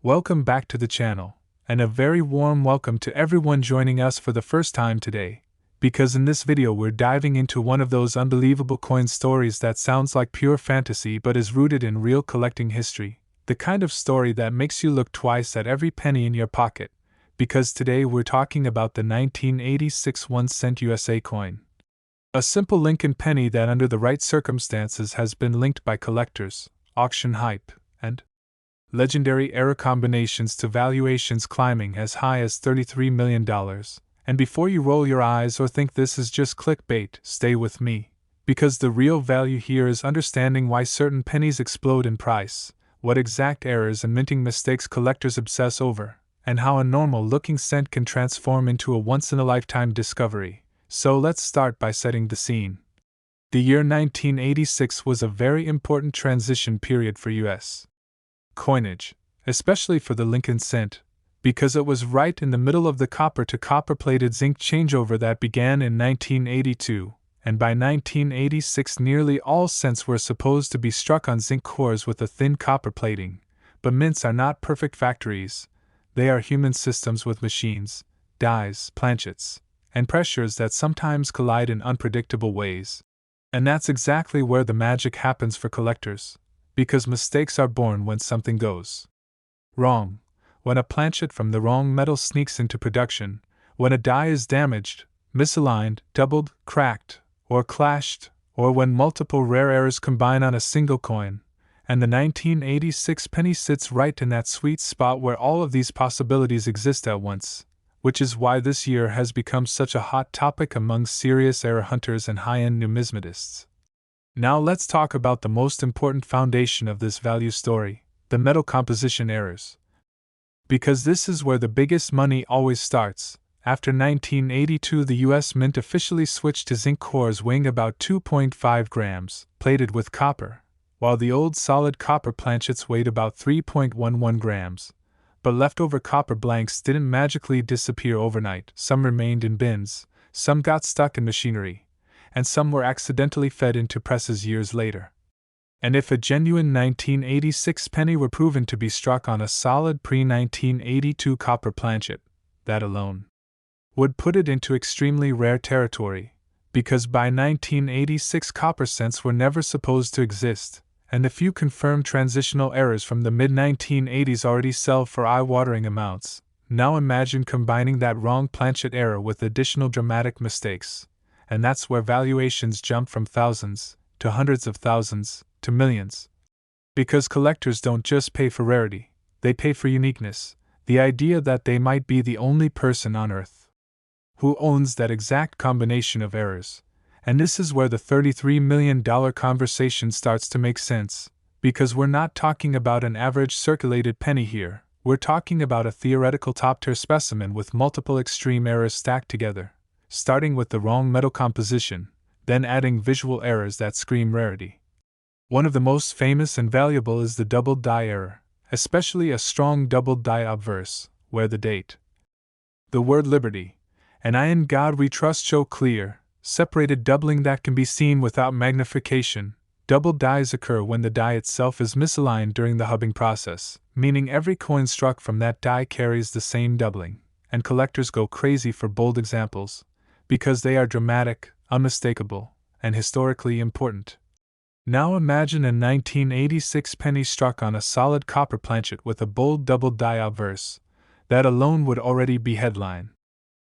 Welcome back to the channel, and a very warm welcome to everyone joining us for the first time today, because in this video we're diving into one of those unbelievable coin stories that sounds like pure fantasy but is rooted in real collecting history, the kind of story that makes you look twice at every penny in your pocket, because today we're talking about the 1986 1-cent USA coin. A simple Lincoln penny that under the right circumstances has been linked by collectors, auction hype, and legendary era combinations to valuations climbing as high as $33 million. And before you roll your eyes or think this is just clickbait, stay with me, because the real value here is understanding why certain pennies explode in price, what exact errors and minting mistakes collectors obsess over, and how a normal-looking cent can transform into a once-in-a-lifetime discovery. So let's start by setting the scene. The year 1986 was a very important transition period for U.S. coinage, especially for the Lincoln cent, because it was right in the middle of the copper-to-copper plated zinc changeover that began in 1982, and by 1986 nearly all cents were supposed to be struck on zinc cores with a thin copper plating. But mints are not perfect factories, they are human systems with machines, dies, planchets, and pressures that sometimes collide in unpredictable ways. And that's exactly where the magic happens for collectors, because mistakes are born when something goes wrong, when a planchet from the wrong metal sneaks into production, when a die is damaged, misaligned, doubled, cracked, or clashed, or when multiple rare errors combine on a single coin. And the 1986 penny sits right in that sweet spot where all of these possibilities exist at once, which is why this year has become such a hot topic among serious error hunters and high-end numismatists. Now let's talk about the most important foundation of this value story, the metal composition errors. Because this is where the biggest money always starts. After 1982, the US Mint officially switched to zinc cores weighing about 2.5 grams, plated with copper, while the old solid copper planchets weighed about 3.11 grams. But leftover copper blanks didn't magically disappear overnight. Some remained in bins, some got stuck in machinery, and some were accidentally fed into presses years later. And if a genuine 1986 penny were proven to be struck on a solid pre-1982 copper planchet, that alone would put it into extremely rare territory, because by 1986 copper cents were never supposed to exist, and the few confirmed transitional errors from the mid-1980s already sell for eye-watering amounts. Now imagine combining that wrong planchet error with additional dramatic mistakes, and that's where valuations jump from thousands, to hundreds of thousands, to millions. Because collectors don't just pay for rarity, they pay for uniqueness, the idea that they might be the only person on Earth who owns that exact combination of errors. And this is where the $33 million conversation starts to make sense, because we're not talking about an average circulated penny here, we're talking about a theoretical top-tier specimen with multiple extreme errors stacked together, starting with the wrong metal composition, then adding visual errors that scream rarity. One of the most famous and valuable is the doubled die error, especially a strong doubled die obverse, where the date, the word liberty, and I in God we trust show clear, separated doubling that can be seen without magnification. Doubled dies occur when the die itself is misaligned during the hubbing process, meaning every coin struck from that die carries the same doubling, and collectors go crazy for bold examples, because they are dramatic, unmistakable, and historically important. Now imagine a 1986 penny struck on a solid copper planchet with a bold doubled die obverse. That alone would already be headline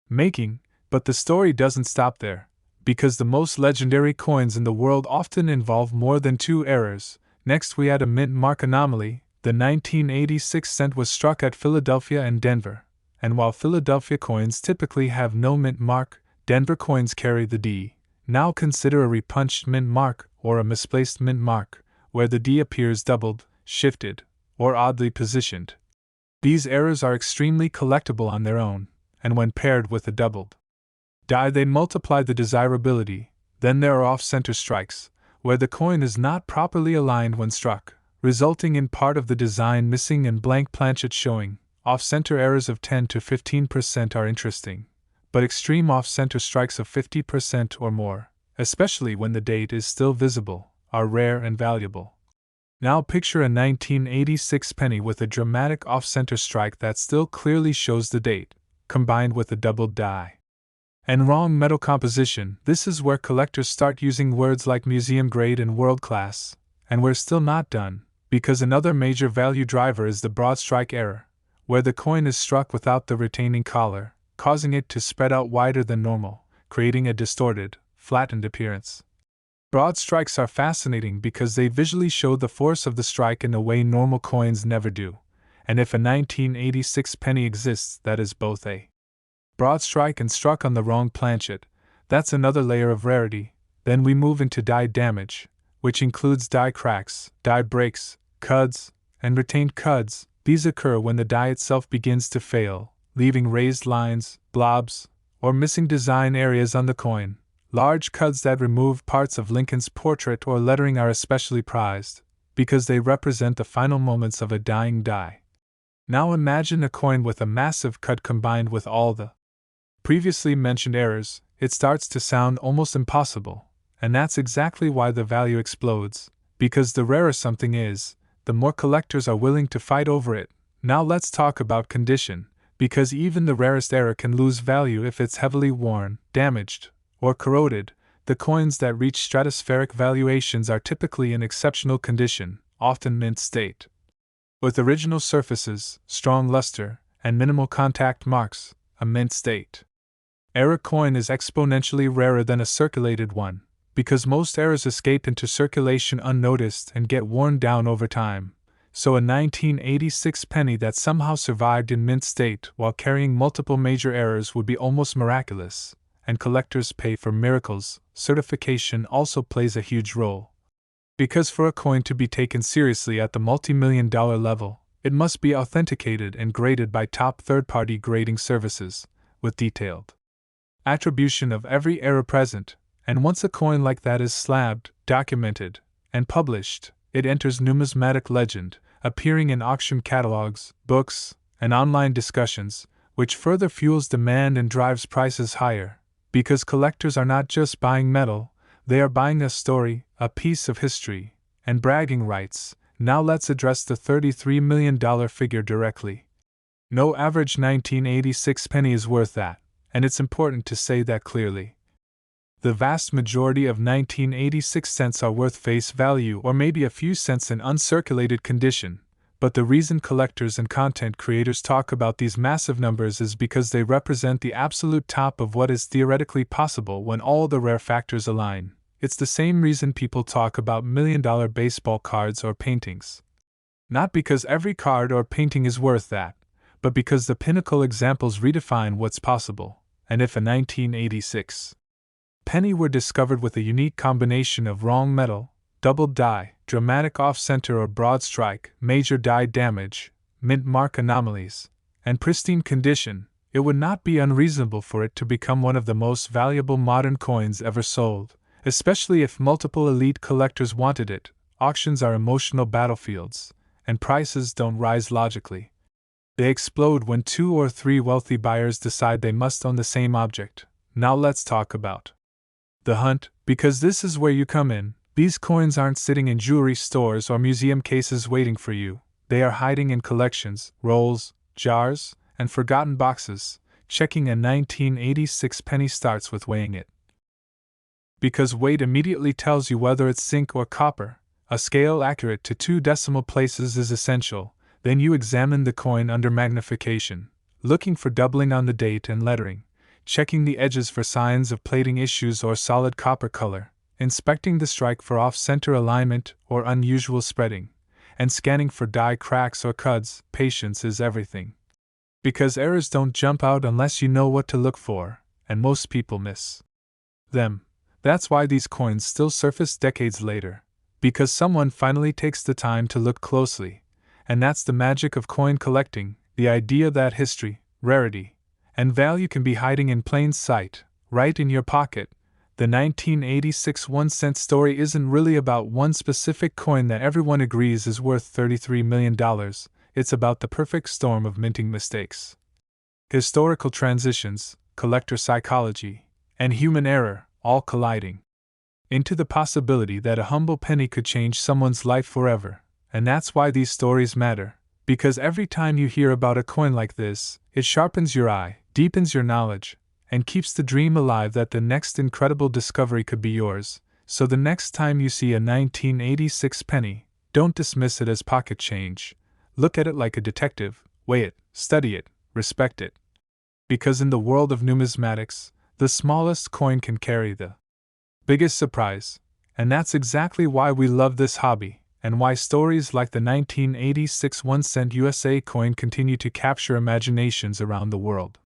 making, but the story doesn't stop there, because the most legendary coins in the world often involve more than two errors. Next we add a mint mark anomaly. The 1986 cent was struck at Philadelphia and Denver, and while Philadelphia coins typically have no mint mark, Denver coins carry the D. Now consider a repunched mint mark, or a misplaced mint mark, where the D appears doubled, shifted, or oddly positioned. These errors are extremely collectible on their own, and when paired with a doubled die they multiply the desirability. Then there are off-center strikes, where the coin is not properly aligned when struck, resulting in part of the design missing and blank planchet showing. Off-center errors of 10 to 15% are interesting, but extreme off-center strikes of 50% or more, especially when the date is still visible, are rare and valuable. Now picture a 1986 penny with a dramatic off-center strike that still clearly shows the date, combined with a doubled die and wrong metal composition. This is where collectors start using words like museum grade and world class, and we're still not done, because another major value driver is the broad strike error, where the coin is struck without the retaining collar, causing it to spread out wider than normal, creating a distorted, flattened appearance. Broad strikes are fascinating because they visually show the force of the strike in a way normal coins never do, and if a 1986 penny exists that is both a broad strike and struck on the wrong planchet, that's another layer of rarity. Then we move into die damage, which includes die cracks, die breaks, cuds, and retained cuds. These occur when the die itself begins to fail, leaving raised lines, blobs, or missing design areas on the coin. Large cuds that remove parts of Lincoln's portrait or lettering are especially prized, because they represent the final moments of a dying die. Now imagine a coin with a massive cut combined with all the previously mentioned errors. It starts to sound almost impossible, and that's exactly why the value explodes, because the rarer something is, the more collectors are willing to fight over it. Now let's talk about condition, because even the rarest error can lose value if it's heavily worn, damaged, or corroded. The coins that reach stratospheric valuations are typically in exceptional condition, often mint state, with original surfaces, strong luster, and minimal contact marks, a mint state. Error coin is exponentially rarer than a circulated one, because most errors escape into circulation unnoticed and get worn down over time. So a 1986 penny that somehow survived in mint state while carrying multiple major errors would be almost miraculous, and collectors pay for miracles. Certification also plays a huge role, because for a coin to be taken seriously at the multi-million-dollar level, it must be authenticated and graded by top third-party grading services, with detailed attribution of every error present. And once a coin like that is slabbed, documented, and published, it enters numismatic legend, appearing in auction catalogs, books, and online discussions, which further fuels demand and drives prices higher, because collectors are not just buying metal, they are buying a story, a piece of history, and bragging rights. Now let's address the $33 million figure directly. No average 1986 penny is worth that, and it's important to say that clearly. The vast majority of 1986 cents are worth face value or maybe a few cents in uncirculated condition, but the reason collectors and content creators talk about these massive numbers is because they represent the absolute top of what is theoretically possible when all the rare factors align. It's the same reason people talk about million-dollar baseball cards or paintings. Not because every card or painting is worth that, but because the pinnacle examples redefine what's possible. And if a 1986 penny were discovered with a unique combination of wrong metal, doubled die, dramatic off-center or broad strike, major die damage, mint mark anomalies, and pristine condition, it would not be unreasonable for it to become one of the most valuable modern coins ever sold, especially if multiple elite collectors wanted it. Auctions are emotional battlefields, and prices don't rise logically. They explode when 2 or 3 wealthy buyers decide they must own the same object. Now let's talk about the hunt, because this is where you come in. These coins aren't sitting in jewelry stores or museum cases waiting for you. They are hiding in collections, rolls, jars, and forgotten boxes. Checking a 1986 penny starts with weighing it, because weight immediately tells you whether it's zinc or copper. A scale accurate to 2 decimal places is essential. Then you examine the coin under magnification, looking for doubling on the date and lettering, checking the edges for signs of plating issues or solid copper color, inspecting the strike for off-center alignment or unusual spreading, and scanning for die cracks or cuds. Patience is everything, because errors don't jump out unless you know what to look for, and most people miss them. That's why these coins still surface decades later, because someone finally takes the time to look closely. And that's the magic of coin collecting, the idea that history, rarity, and value can be hiding in plain sight, right in your pocket. The 1986 1-cent story isn't really about one specific coin that everyone agrees is worth $33 million, it's about the perfect storm of minting mistakes, historical transitions, collector psychology, and human error, all colliding into the possibility that a humble penny could change someone's life forever. And that's why these stories matter, because every time you hear about a coin like this, it sharpens your eye, deepens your knowledge, and keeps the dream alive that the next incredible discovery could be yours. So the next time you see a 1986 penny, don't dismiss it as pocket change. Look at it like a detective, weigh it, study it, respect it. Because in the world of numismatics, the smallest coin can carry the biggest surprise. And that's exactly why we love this hobby, and why stories like the 1986 1-cent USA coin continue to capture imaginations around the world.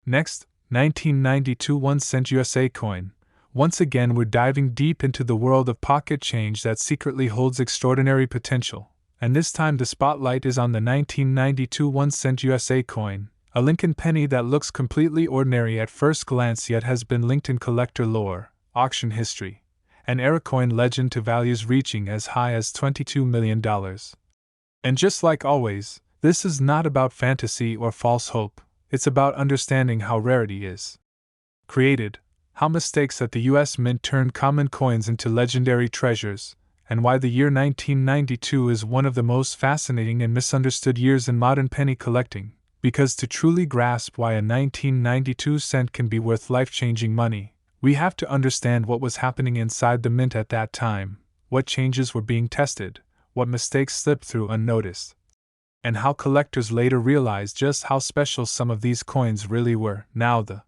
Next, 1992 1-cent USA coin. Once again, we're diving deep into the world of pocket change that secretly holds extraordinary potential, and this time the spotlight is on the 1992 1-cent USA coin, a Lincoln penny that looks completely ordinary at first glance yet has been linked in collector lore, auction history, and era coin legend to values reaching as high as $22 million. And just like always, this is not about fantasy or false hope, it's about understanding how rarity is created, how mistakes at the US Mint turned common coins into legendary treasures, and why the year 1992 is one of the most fascinating and misunderstood years in modern penny collecting, because to truly grasp why a 1992 cent can be worth life-changing money, we have to understand what was happening inside the mint at that time, what changes were being tested, what mistakes slipped through unnoticed, and how collectors later realized just how special some of these coins really were. Now, the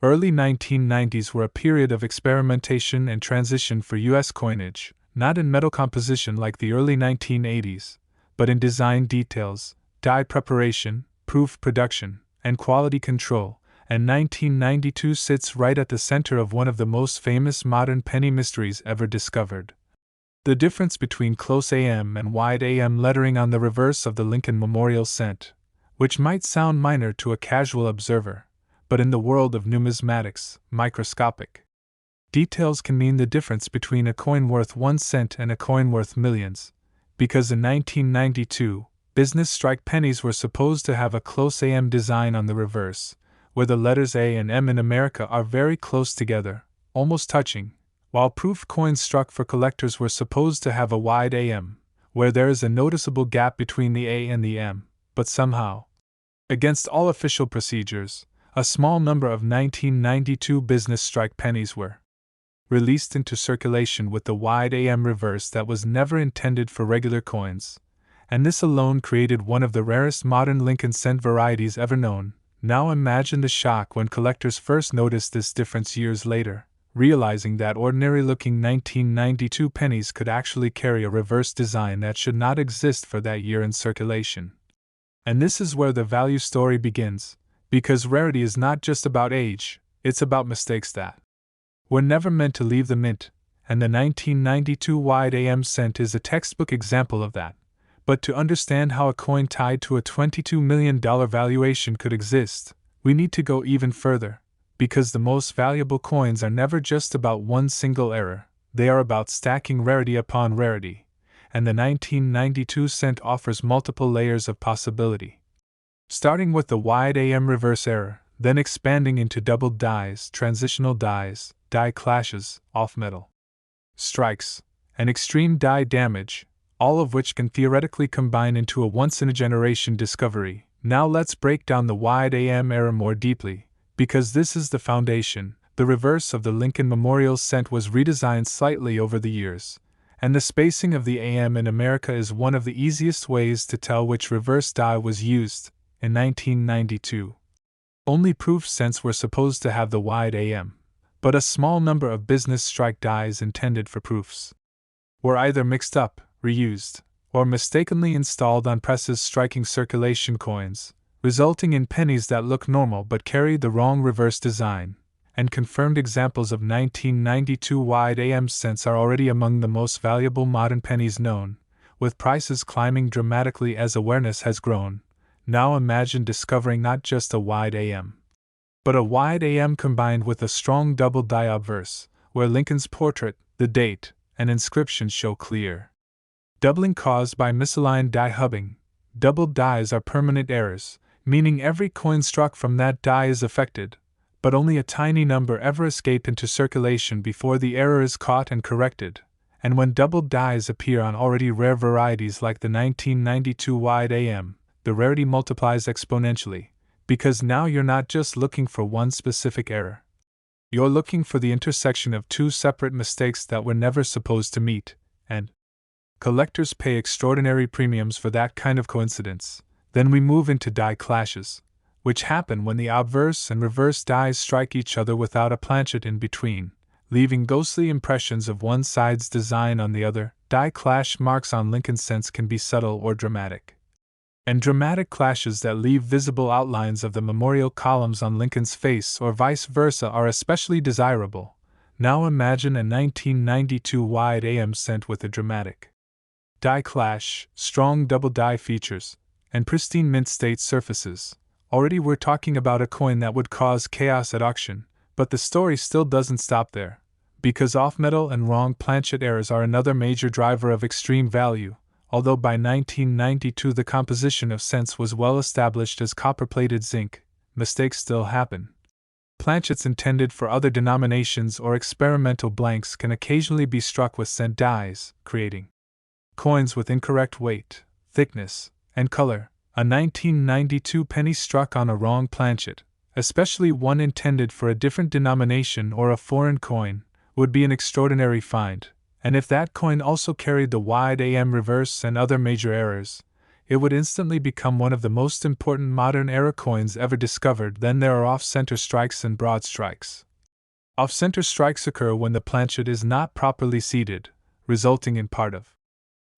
early 1990s were a period of experimentation and transition for U.S. coinage, not in metal composition like the early 1980s, but in design details, die preparation, proof production, and quality control, and 1992 sits right at the center of one of the most famous modern penny mysteries ever discovered. The difference between close AM and wide AM lettering on the reverse of the Lincoln Memorial cent, which might sound minor to a casual observer, but in the world of numismatics, microscopic details can mean the difference between a coin worth 1 cent and a coin worth millions, because in 1992, business strike pennies were supposed to have a close AM design on the reverse, where the letters A and M in America are very close together, almost touching, while proof coins struck for collectors were supposed to have a wide AM, where there is a noticeable gap between the A and the M, but somehow, against all official procedures, a small number of 1992 business strike pennies were released into circulation with the wide AM reverse that was never intended for regular coins, and this alone created one of the rarest modern Lincoln cent varieties ever known. Now imagine the shock when collectors first noticed this difference years later, realizing that ordinary-looking 1992 pennies could actually carry a reverse design that should not exist for that year in circulation. And this is where the value story begins, because rarity is not just about age, it's about mistakes that were never meant to leave the mint, and the 1992 wide AM cent is a textbook example of that. But to understand how a coin tied to a $22 million valuation could exist, we need to go even further, because the most valuable coins are never just about one single error, they are about stacking rarity upon rarity, and the 1992 cent offers multiple layers of possibility. Starting with the wide AM reverse error, then expanding into doubled dies, transitional dies, die clashes, off-metal strikes, and extreme die damage, all of which can theoretically combine into a once-in-a-generation discovery. Now let's break down the wide AM error more deeply, because this is the foundation. The reverse of the Lincoln Memorial cent was redesigned slightly over the years, and the spacing of the AM in America is one of the easiest ways to tell which reverse die was used. In 1992, only proof cents were supposed to have the wide AM, but a small number of business strike dies intended for proofs were either mixed up, reused, or mistakenly installed on presses striking circulation coins, resulting in pennies that look normal but carried the wrong reverse design, and confirmed examples of 1992 wide AM cents are already among the most valuable modern pennies known, with prices climbing dramatically as awareness has grown. Now imagine discovering not just a wide AM, but a wide AM combined with a strong double die obverse, where Lincoln's portrait, the date, and inscription show clear doubling caused by misaligned die hubbing. Doubled dies are permanent errors, meaning every coin struck from that die is affected, but only a tiny number ever escape into circulation before the error is caught and corrected, And when double dies appear on already rare varieties like the 1992 wide AM, the rarity multiplies exponentially, because now you're not just looking for one specific error. You're looking for the intersection of two separate mistakes that were never supposed to meet, and collectors pay extraordinary premiums for that kind of coincidence. Then we move into die clashes, which happen when the obverse and reverse dies strike each other without a planchet in between, leaving ghostly impressions of one side's design on the other. Die clash marks on Lincoln's sense can be subtle or dramatic. And dramatic clashes that leave visible outlines of the memorial columns on Lincoln's face or vice versa are especially desirable. Now imagine a 1992 wide AM cent with a dramatic die clash, strong double die features, and pristine mint state surfaces. Already we're talking about a coin that would cause chaos at auction, but the story still doesn't stop there, because off-metal and wrong planchet errors are another major driver of extreme value. Although by 1992 the composition of cents was well established as copper-plated zinc, mistakes still happen. Planchets intended for other denominations or experimental blanks can occasionally be struck with cent dies, creating coins with incorrect weight, thickness, and color. A 1992 penny struck on a wrong planchet, especially one intended for a different denomination or a foreign coin, would be an extraordinary find. And if that coin also carried the wide AM reverse and other major errors, it would instantly become one of the most important modern era coins ever discovered. Then there are off-center strikes and broad strikes. Off-center strikes occur when the planchet is not properly seated, resulting in part of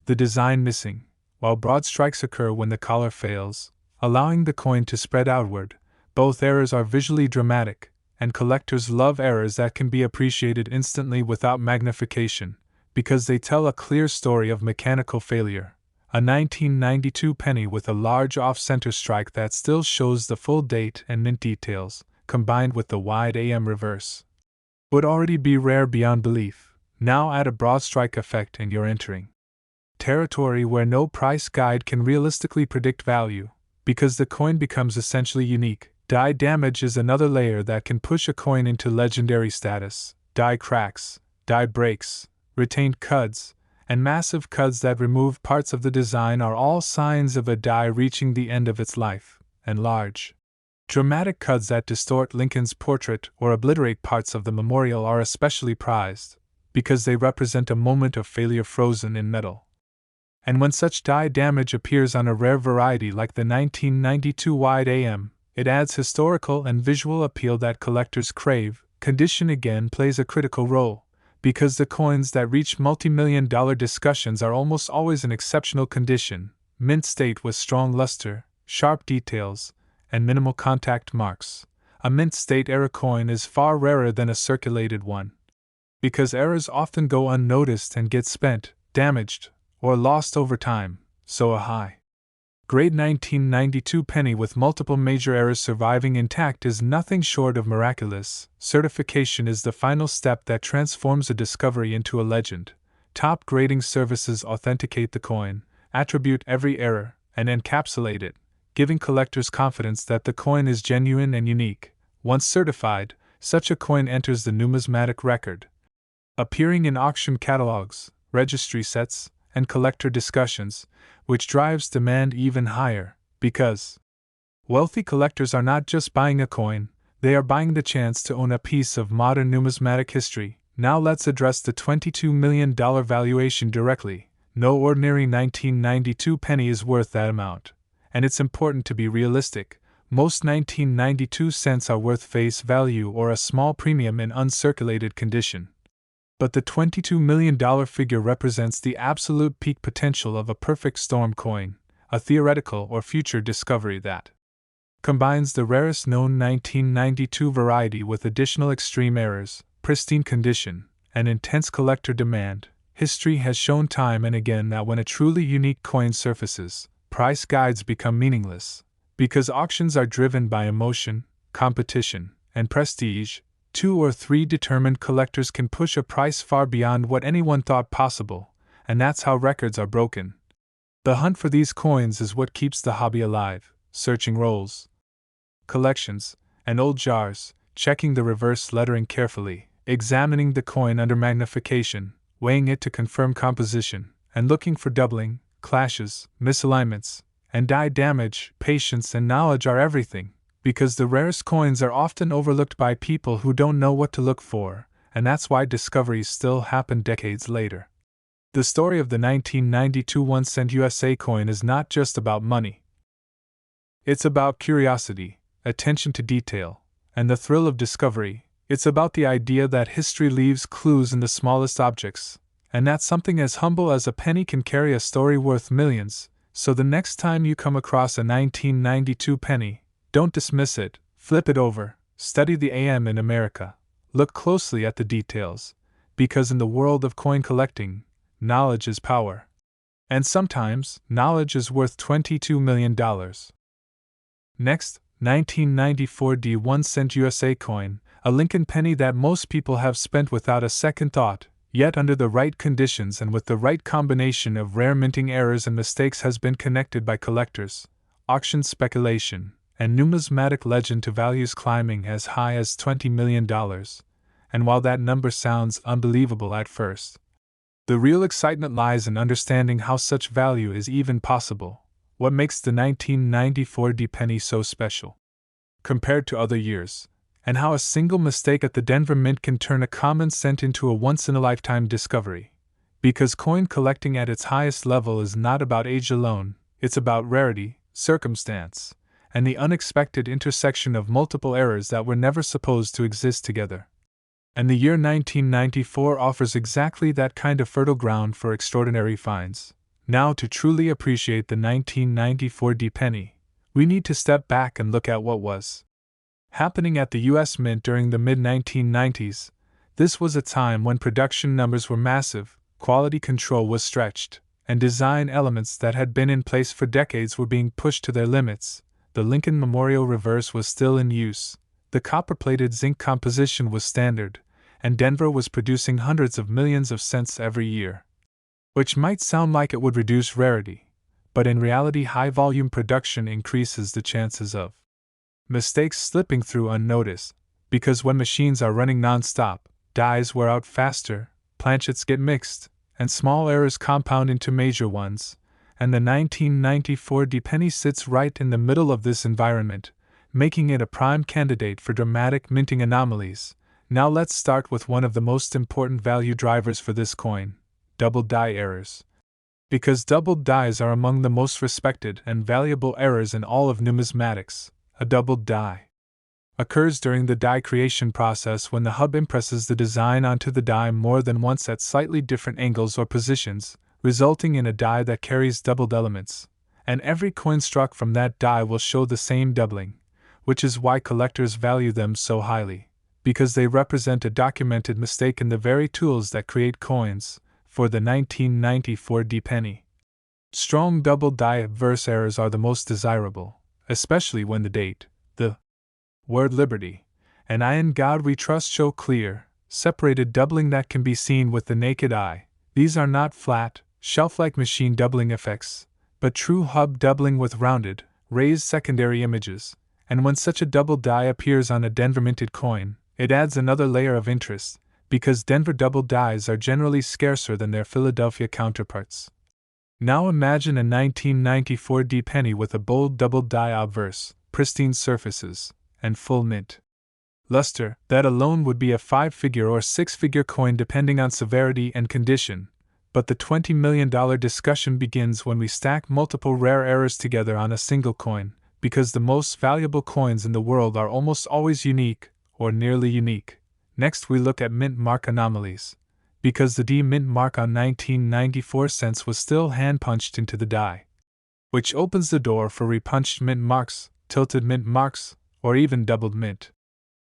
the design missing, while broad strikes occur when the collar fails, allowing the coin to spread outward. Both errors are visually dramatic, and collectors love errors that can be appreciated instantly without magnification, because they tell a clear story of mechanical failure. A 1992 penny with a large off-center strike that still shows the full date and mint details, combined with the wide AM reverse, would already be rare beyond belief. Now add a broad strike effect and you're entering territory where no price guide can realistically predict value, because the coin becomes essentially unique. Die damage is another layer that can push a coin into legendary status. Die cracks, die breaks, retained cuds, and massive cuds that remove parts of the design are all signs of a die reaching the end of its life. And large, dramatic cuds that distort Lincoln's portrait or obliterate parts of the memorial are especially prized, because they represent a moment of failure frozen in metal. And when such die damage appears on a rare variety like the 1992 wide AM, it adds historical and visual appeal that collectors crave. Condition again plays a critical role, because the coins that reach multi-million-dollar discussions are almost always in exceptional condition, mint state with strong luster, sharp details, and minimal contact marks. A mint state era coin is far rarer than a circulated one, because errors often go unnoticed and get spent, damaged, or lost over time. So a high-grade 1992 penny with multiple major errors surviving intact is nothing short of miraculous. Certification is the final step that transforms a discovery into a legend. Top grading services authenticate the coin, attribute every error, and encapsulate it, giving collectors confidence that the coin is genuine and unique. Once certified, such a coin enters the numismatic record, appearing in auction catalogs, registry sets, and collector discussions, which drives demand even higher, because wealthy collectors are not just buying a coin, they are buying the chance to own a piece of modern numismatic history. Now let's address the $22 million valuation directly. No ordinary 1992 penny is worth that amount, and it's important to be realistic. Most 1992 cents are worth face value or a small premium in uncirculated condition. But the $22 million figure represents the absolute peak potential of a perfect storm coin, a theoretical or future discovery that combines the rarest known 1992 variety with additional extreme errors, pristine condition, and intense collector demand. History has shown time and again that when a truly unique coin surfaces, price guides become meaningless. Because auctions are driven by emotion, competition, and prestige, 2 or 3 determined collectors can push a price far beyond what anyone thought possible, and that's how records are broken. The hunt for these coins is what keeps the hobby alive, searching rolls, collections, and old jars, checking the reverse lettering carefully, examining the coin under magnification, weighing it to confirm composition, and looking for doubling, clashes, misalignments, and die damage. Patience and knowledge are everything, because the rarest coins are often overlooked by people who don't know what to look for, and that's why discoveries still happen decades later. The story of the 1992 1-cent USA coin is not just about money. It's about curiosity, attention to detail, and the thrill of discovery. It's about the idea that history leaves clues in the smallest objects, and that something as humble as a penny can carry a story worth millions. So the next time you come across a 1992 penny, don't dismiss it, flip it over, study the AM in America, look closely at the details, because in the world of coin collecting, knowledge is power. And sometimes, knowledge is worth $22 million. Next, 1994 1-cent USA coin, a Lincoln penny that most people have spent without a second thought, yet under the right conditions and with the right combination of rare minting errors and mistakes has been connected by collectors, auction speculation, and numismatic legend to values climbing as high as $20 million. And while that number sounds unbelievable at first, the real excitement lies in understanding how such value is even possible. What makes the 1994 penny so special compared to other years, and how a single mistake at the Denver Mint can turn a common cent into a once-in-a-lifetime discovery. Because coin collecting at its highest level is not about age alone, it's about rarity, circumstance, and the unexpected intersection of multiple errors that were never supposed to exist together. And the year 1994 offers exactly that kind of fertile ground for extraordinary finds. Now, to truly appreciate the 1994 penny, we need to step back and look at what was happening at the U.S. Mint during the mid-1990s. This was a time when production numbers were massive, quality control was stretched, and design elements that had been in place for decades were being pushed to their limits. The Lincoln Memorial reverse was still in use, the copper-plated zinc composition was standard, and Denver was producing hundreds of millions of cents every year. Which might sound like it would reduce rarity, but in reality high-volume production increases the chances of mistakes slipping through unnoticed, because when machines are running non-stop, dies wear out faster, planchets get mixed, and small errors compound into major ones, and the 1994 penny sits right in the middle of this environment, making it a prime candidate for dramatic minting anomalies. Now let's start with one of the most important value drivers for this coin: double die errors. Because doubled dies are among the most respected and valuable errors in all of numismatics, a doubled die occurs during the die creation process when the hub impresses the design onto the die more than once at slightly different angles or positions, resulting in a die that carries doubled elements, and every coin struck from that die will show the same doubling, which is why collectors value them so highly, because they represent a documented mistake in the very tools that create coins. For the 1994 penny, strong double die adverse errors are the most desirable, especially when the date, the word liberty, and I in God we trust show clear, separated doubling that can be seen with the naked eye. These are not flat, shelf-like machine doubling effects, but true hub doubling with rounded, raised secondary images, and when such a double die appears on a Denver minted coin, it adds another layer of interest, because Denver double dies are generally scarcer than their Philadelphia counterparts. Now imagine a 1994 penny with a bold double die obverse, pristine surfaces, and full mint luster. That alone would be a 5-figure or 6-figure coin depending on severity and condition, but the $20 million discussion begins when we stack multiple rare errors together on a single coin, because the most valuable coins in the world are almost always unique, or nearly unique. Next we look at mint mark anomalies, because the D mint mark on 1994 cents was still hand-punched into the die, which opens the door for repunched mint marks, tilted mint marks, or even doubled mint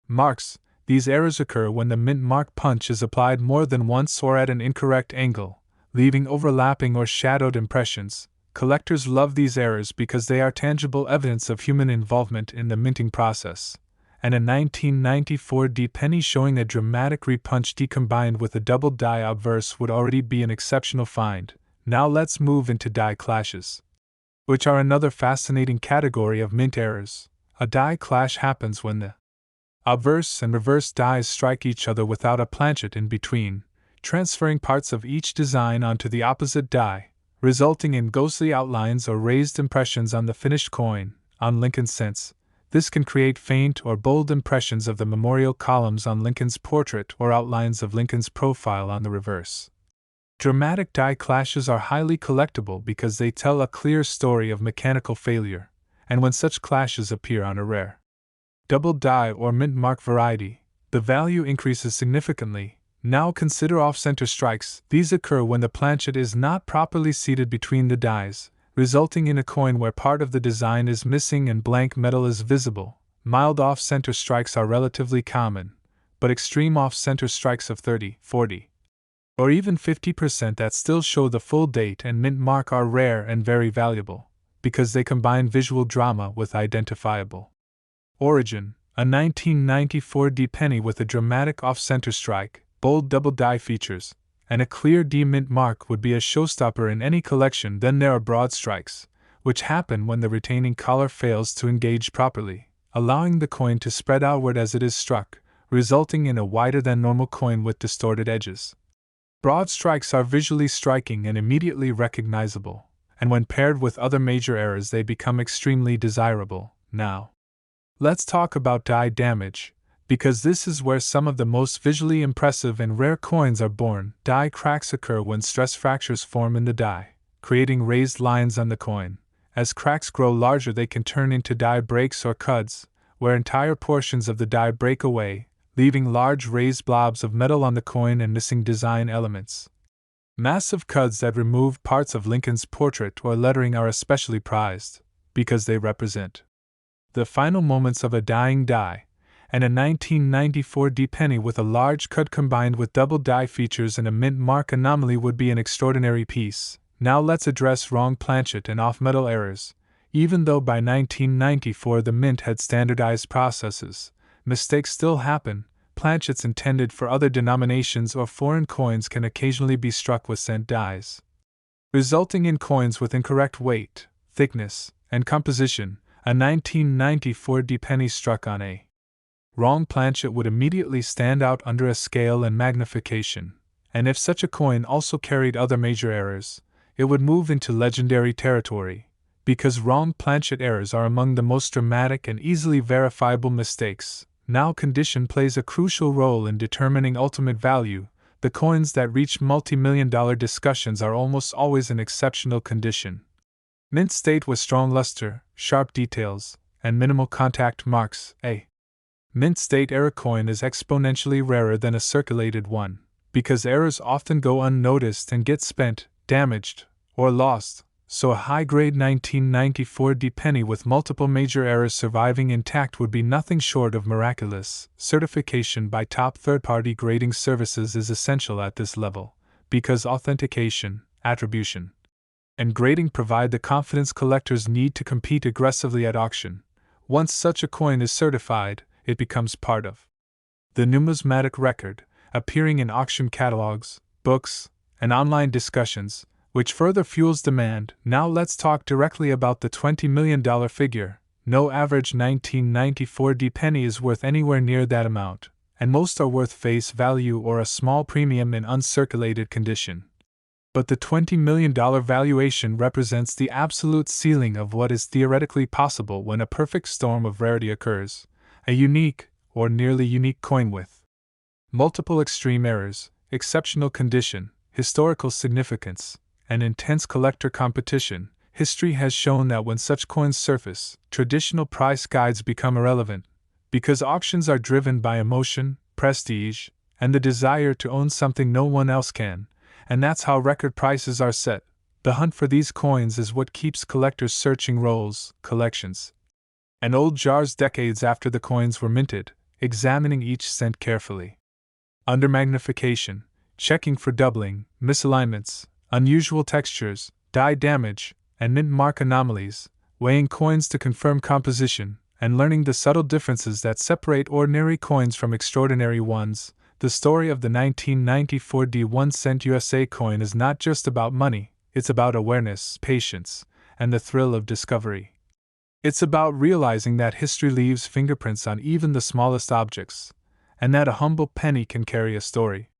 marks. These errors occur when the mint mark punch is applied more than once or at an incorrect angle, leaving overlapping or shadowed impressions. Collectors love these errors because they are tangible evidence of human involvement in the minting process. And a 1994 penny showing a dramatic repunch D combined with a double die obverse would already be an exceptional find. Now let's move into die clashes, which are another fascinating category of mint errors. A die clash happens when the obverse and reverse dies strike each other without a planchet in between, transferring parts of each design onto the opposite die, resulting in ghostly outlines or raised impressions on the finished coin. On Lincoln's cents, this can create faint or bold impressions of the memorial columns on Lincoln's portrait or outlines of Lincoln's profile on the reverse. Dramatic die clashes are highly collectible because they tell a clear story of mechanical failure, and when such clashes appear on a rare double die or mint mark variety, the value increases significantly. Now consider off-center strikes. These occur when the planchet is not properly seated between the dies, resulting in a coin where part of the design is missing and blank metal is visible. Mild off-center strikes are relatively common, but extreme off-center strikes of 30, 40, or even 50% that still show the full date and mint mark are rare and very valuable, because they combine visual drama with identifiable origin. A 1994 D penny with a dramatic off-center strike, bold double die features, and a clear D mint mark would be a showstopper in any collection. Then there are broad strikes, which happen when the retaining collar fails to engage properly, allowing the coin to spread outward as it is struck, resulting in a wider than normal coin with distorted edges. Broad strikes are visually striking and immediately recognizable, and when paired with other major errors they become extremely desirable. Now, let's talk about die damage, because this is where some of the most visually impressive and rare coins are born. Die cracks occur when stress fractures form in the die, creating raised lines on the coin. As cracks grow larger, they can turn into die breaks or cuds, where entire portions of the die break away, leaving large raised blobs of metal on the coin and missing design elements. Massive cuds that remove parts of Lincoln's portrait or lettering are especially prized, because they represent the final moments of a dying die, and a 1994 D penny with a large cut combined with double die features and a mint mark anomaly would be an extraordinary piece. Now let's address wrong planchet and off-metal errors. Even though by 1994 the mint had standardized processes, mistakes still happen. Planchets intended for other denominations or foreign coins can occasionally be struck with cent dies, resulting in coins with incorrect weight, thickness, and composition. A 1994 D penny struck on a wrong planchet would immediately stand out under a scale and magnification, and if such a coin also carried other major errors, it would move into legendary territory, because wrong planchet errors are among the most dramatic and easily verifiable mistakes. Now condition plays a crucial role in determining ultimate value. The coins that reach multi-million-dollar discussions are almost always in exceptional condition. Mint state with strong luster, sharp details, and minimal contact marks. A mint state error coin is exponentially rarer than a circulated one, because errors often go unnoticed and get spent, damaged, or lost. So a high-grade 1994 D penny with multiple major errors surviving intact would be nothing short of miraculous. Certification by top third-party grading services is essential at this level, because authentication, attribution, and grading provide the confidence collectors need to compete aggressively at auction. Once such a coin is certified, it becomes part of the numismatic record, appearing in auction catalogs, books, and online discussions, which further fuels demand. Now let's talk directly about the $20 million figure. No average 1994 D penny is worth anywhere near that amount, and most are worth face value or a small premium in uncirculated condition. But the $20 million valuation represents the absolute ceiling of what is theoretically possible when a perfect storm of rarity occurs, a unique, or nearly unique coin with multiple extreme errors, exceptional condition, historical significance, and intense collector competition. History has shown that when such coins surface, traditional price guides become irrelevant, because auctions are driven by emotion, prestige, and the desire to own something no one else can, and that's how record prices are set. The hunt for these coins is what keeps collectors searching rolls, collections, and old jars decades after the coins were minted, examining each cent carefully. Under magnification, checking for doubling, misalignments, unusual textures, die damage, and mint mark anomalies, weighing coins to confirm composition, and learning the subtle differences that separate ordinary coins from extraordinary ones. The story of the 1994 D 1 cent USA coin is not just about money, it's about awareness, patience, and the thrill of discovery. It's about realizing that history leaves fingerprints on even the smallest objects, and that a humble penny can carry a story.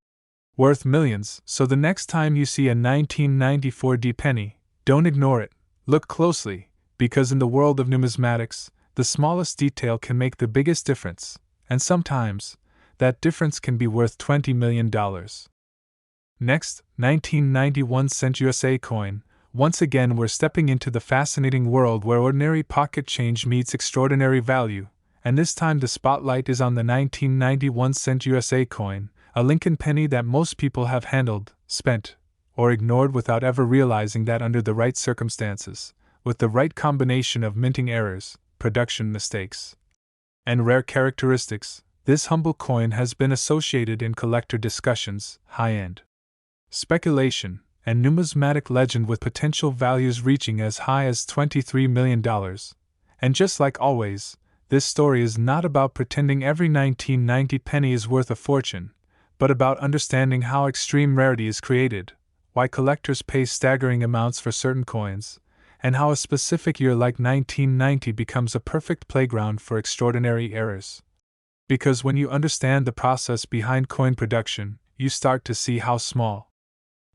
worth millions, so the next time you see a 1994 D penny, don't ignore it, look closely, because in the world of numismatics, the smallest detail can make the biggest difference, and sometimes, that difference can be worth $20 million. Next, 1991 cent USA coin. Once again, we're stepping into the fascinating world where ordinary pocket change meets extraordinary value, and this time the spotlight is on the 1991 cent USA coin, a Lincoln penny that most people have handled, spent, or ignored without ever realizing that under the right circumstances, with the right combination of minting errors, production mistakes, and rare characteristics, this humble coin has been associated in collector discussions, high-end speculation, and numismatic legend with potential values reaching as high as $23 million. And just like always, this story is not about pretending every 1990 penny is worth a fortune, but about understanding how extreme rarity is created, why collectors pay staggering amounts for certain coins, and how a specific year like 1990 becomes a perfect playground for extraordinary errors. Because when you understand the process behind coin production, you start to see how small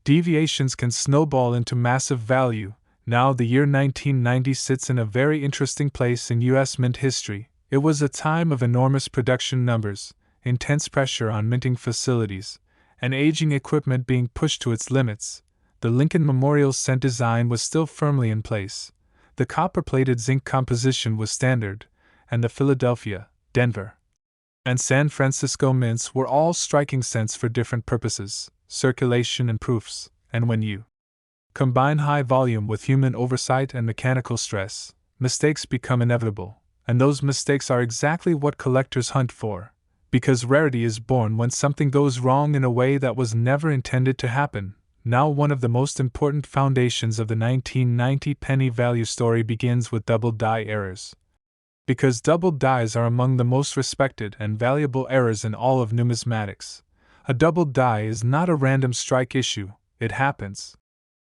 deviations can snowball into massive value. Now, the year 1990 sits in a very interesting place in U.S. mint history. It was a time of enormous production numbers, intense pressure on minting facilities, and aging equipment being pushed to its limits. The Lincoln Memorial cent design was still firmly in place. The copper-plated zinc composition was standard, and the Philadelphia, Denver, and San Francisco mints were all striking cents for different purposes, circulation and proofs, and when you combine high volume with human oversight and mechanical stress, mistakes become inevitable, and those mistakes are exactly what collectors hunt for, because rarity is born when something goes wrong in a way that was never intended to happen. Now, one of the most important foundations of the 1990 penny value story begins with double die errors. Because double dies are among the most respected and valuable errors in all of numismatics. A double die is not a random strike issue, it happens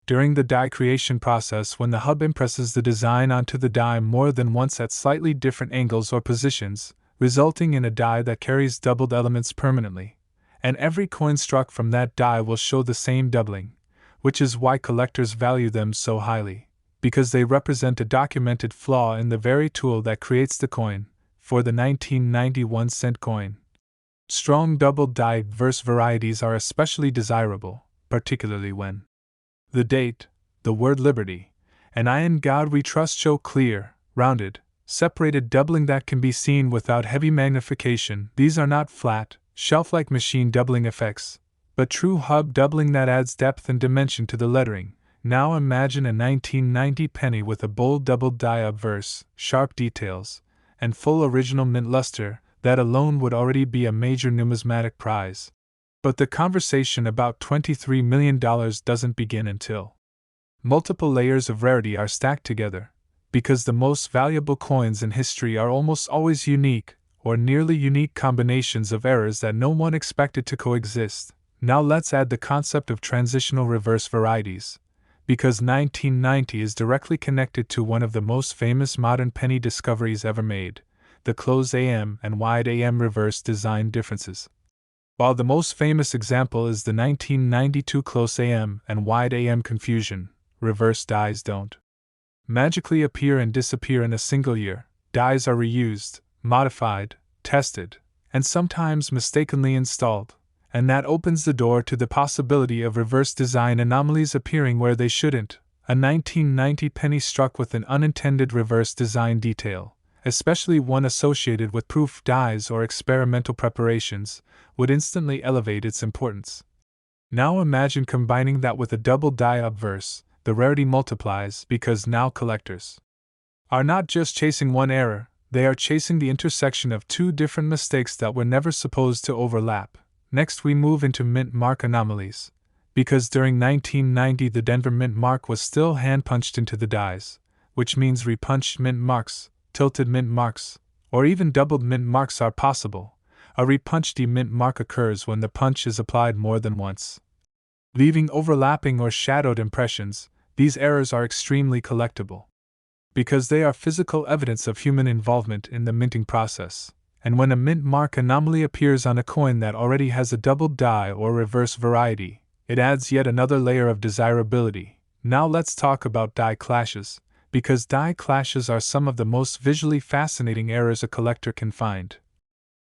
during the die creation process when the hub impresses the design onto the die more than once at slightly different angles or positions, resulting in a die that carries doubled elements permanently. And every coin struck from that die will show the same doubling, which is why collectors value them so highly, because they represent a documented flaw in the very tool that creates the coin. For the 1991 cent coin, strong double-die verse varieties are especially desirable, particularly when the date, the word liberty, and I in God we trust show clear, rounded, separated doubling that can be seen without heavy magnification. These are not flat, shelf-like machine doubling effects, but true hub doubling that adds depth and dimension to the lettering. Now imagine a 1990 penny with a bold double-die obverse, sharp details, and full original mint luster. That alone would already be a major numismatic prize. But the conversation about $23 million doesn't begin until multiple layers of rarity are stacked together, because the most valuable coins in history are almost always unique, or nearly unique combinations of errors that no one expected to coexist. Now let's add the concept of transitional reverse varieties, because 1990 is directly connected to one of the most famous modern penny discoveries ever made, the closed AM and wide AM reverse design differences. While the most famous example is the 1992 close AM and wide AM confusion, reverse dies don't magically appear and disappear in a single year. Dies are reused, modified, tested, and sometimes mistakenly installed, and that opens the door to the possibility of reverse design anomalies appearing where they shouldn't. A 1990 penny struck with an unintended reverse design detail, especially one associated with proof dies or experimental preparations, would instantly elevate its importance. Now imagine combining that with a double die obverse. The rarity multiplies because now collectors are not just chasing one error, they are chasing the intersection of two different mistakes that were never supposed to overlap. Next, we move into mint mark anomalies, because during 1990 the Denver mint mark was still hand-punched into the dies, which means repunched mint marks, tilted mint marks, or even doubled mint marks are possible. A repunched mint mark occurs when the punch is applied more than once, leaving overlapping or shadowed impressions. These errors are extremely collectible, because they are physical evidence of human involvement in the minting process, and when a mint mark anomaly appears on a coin that already has a doubled die or reverse variety, it adds yet another layer of desirability. Now let's talk about die clashes, because die clashes are some of the most visually fascinating errors a collector can find.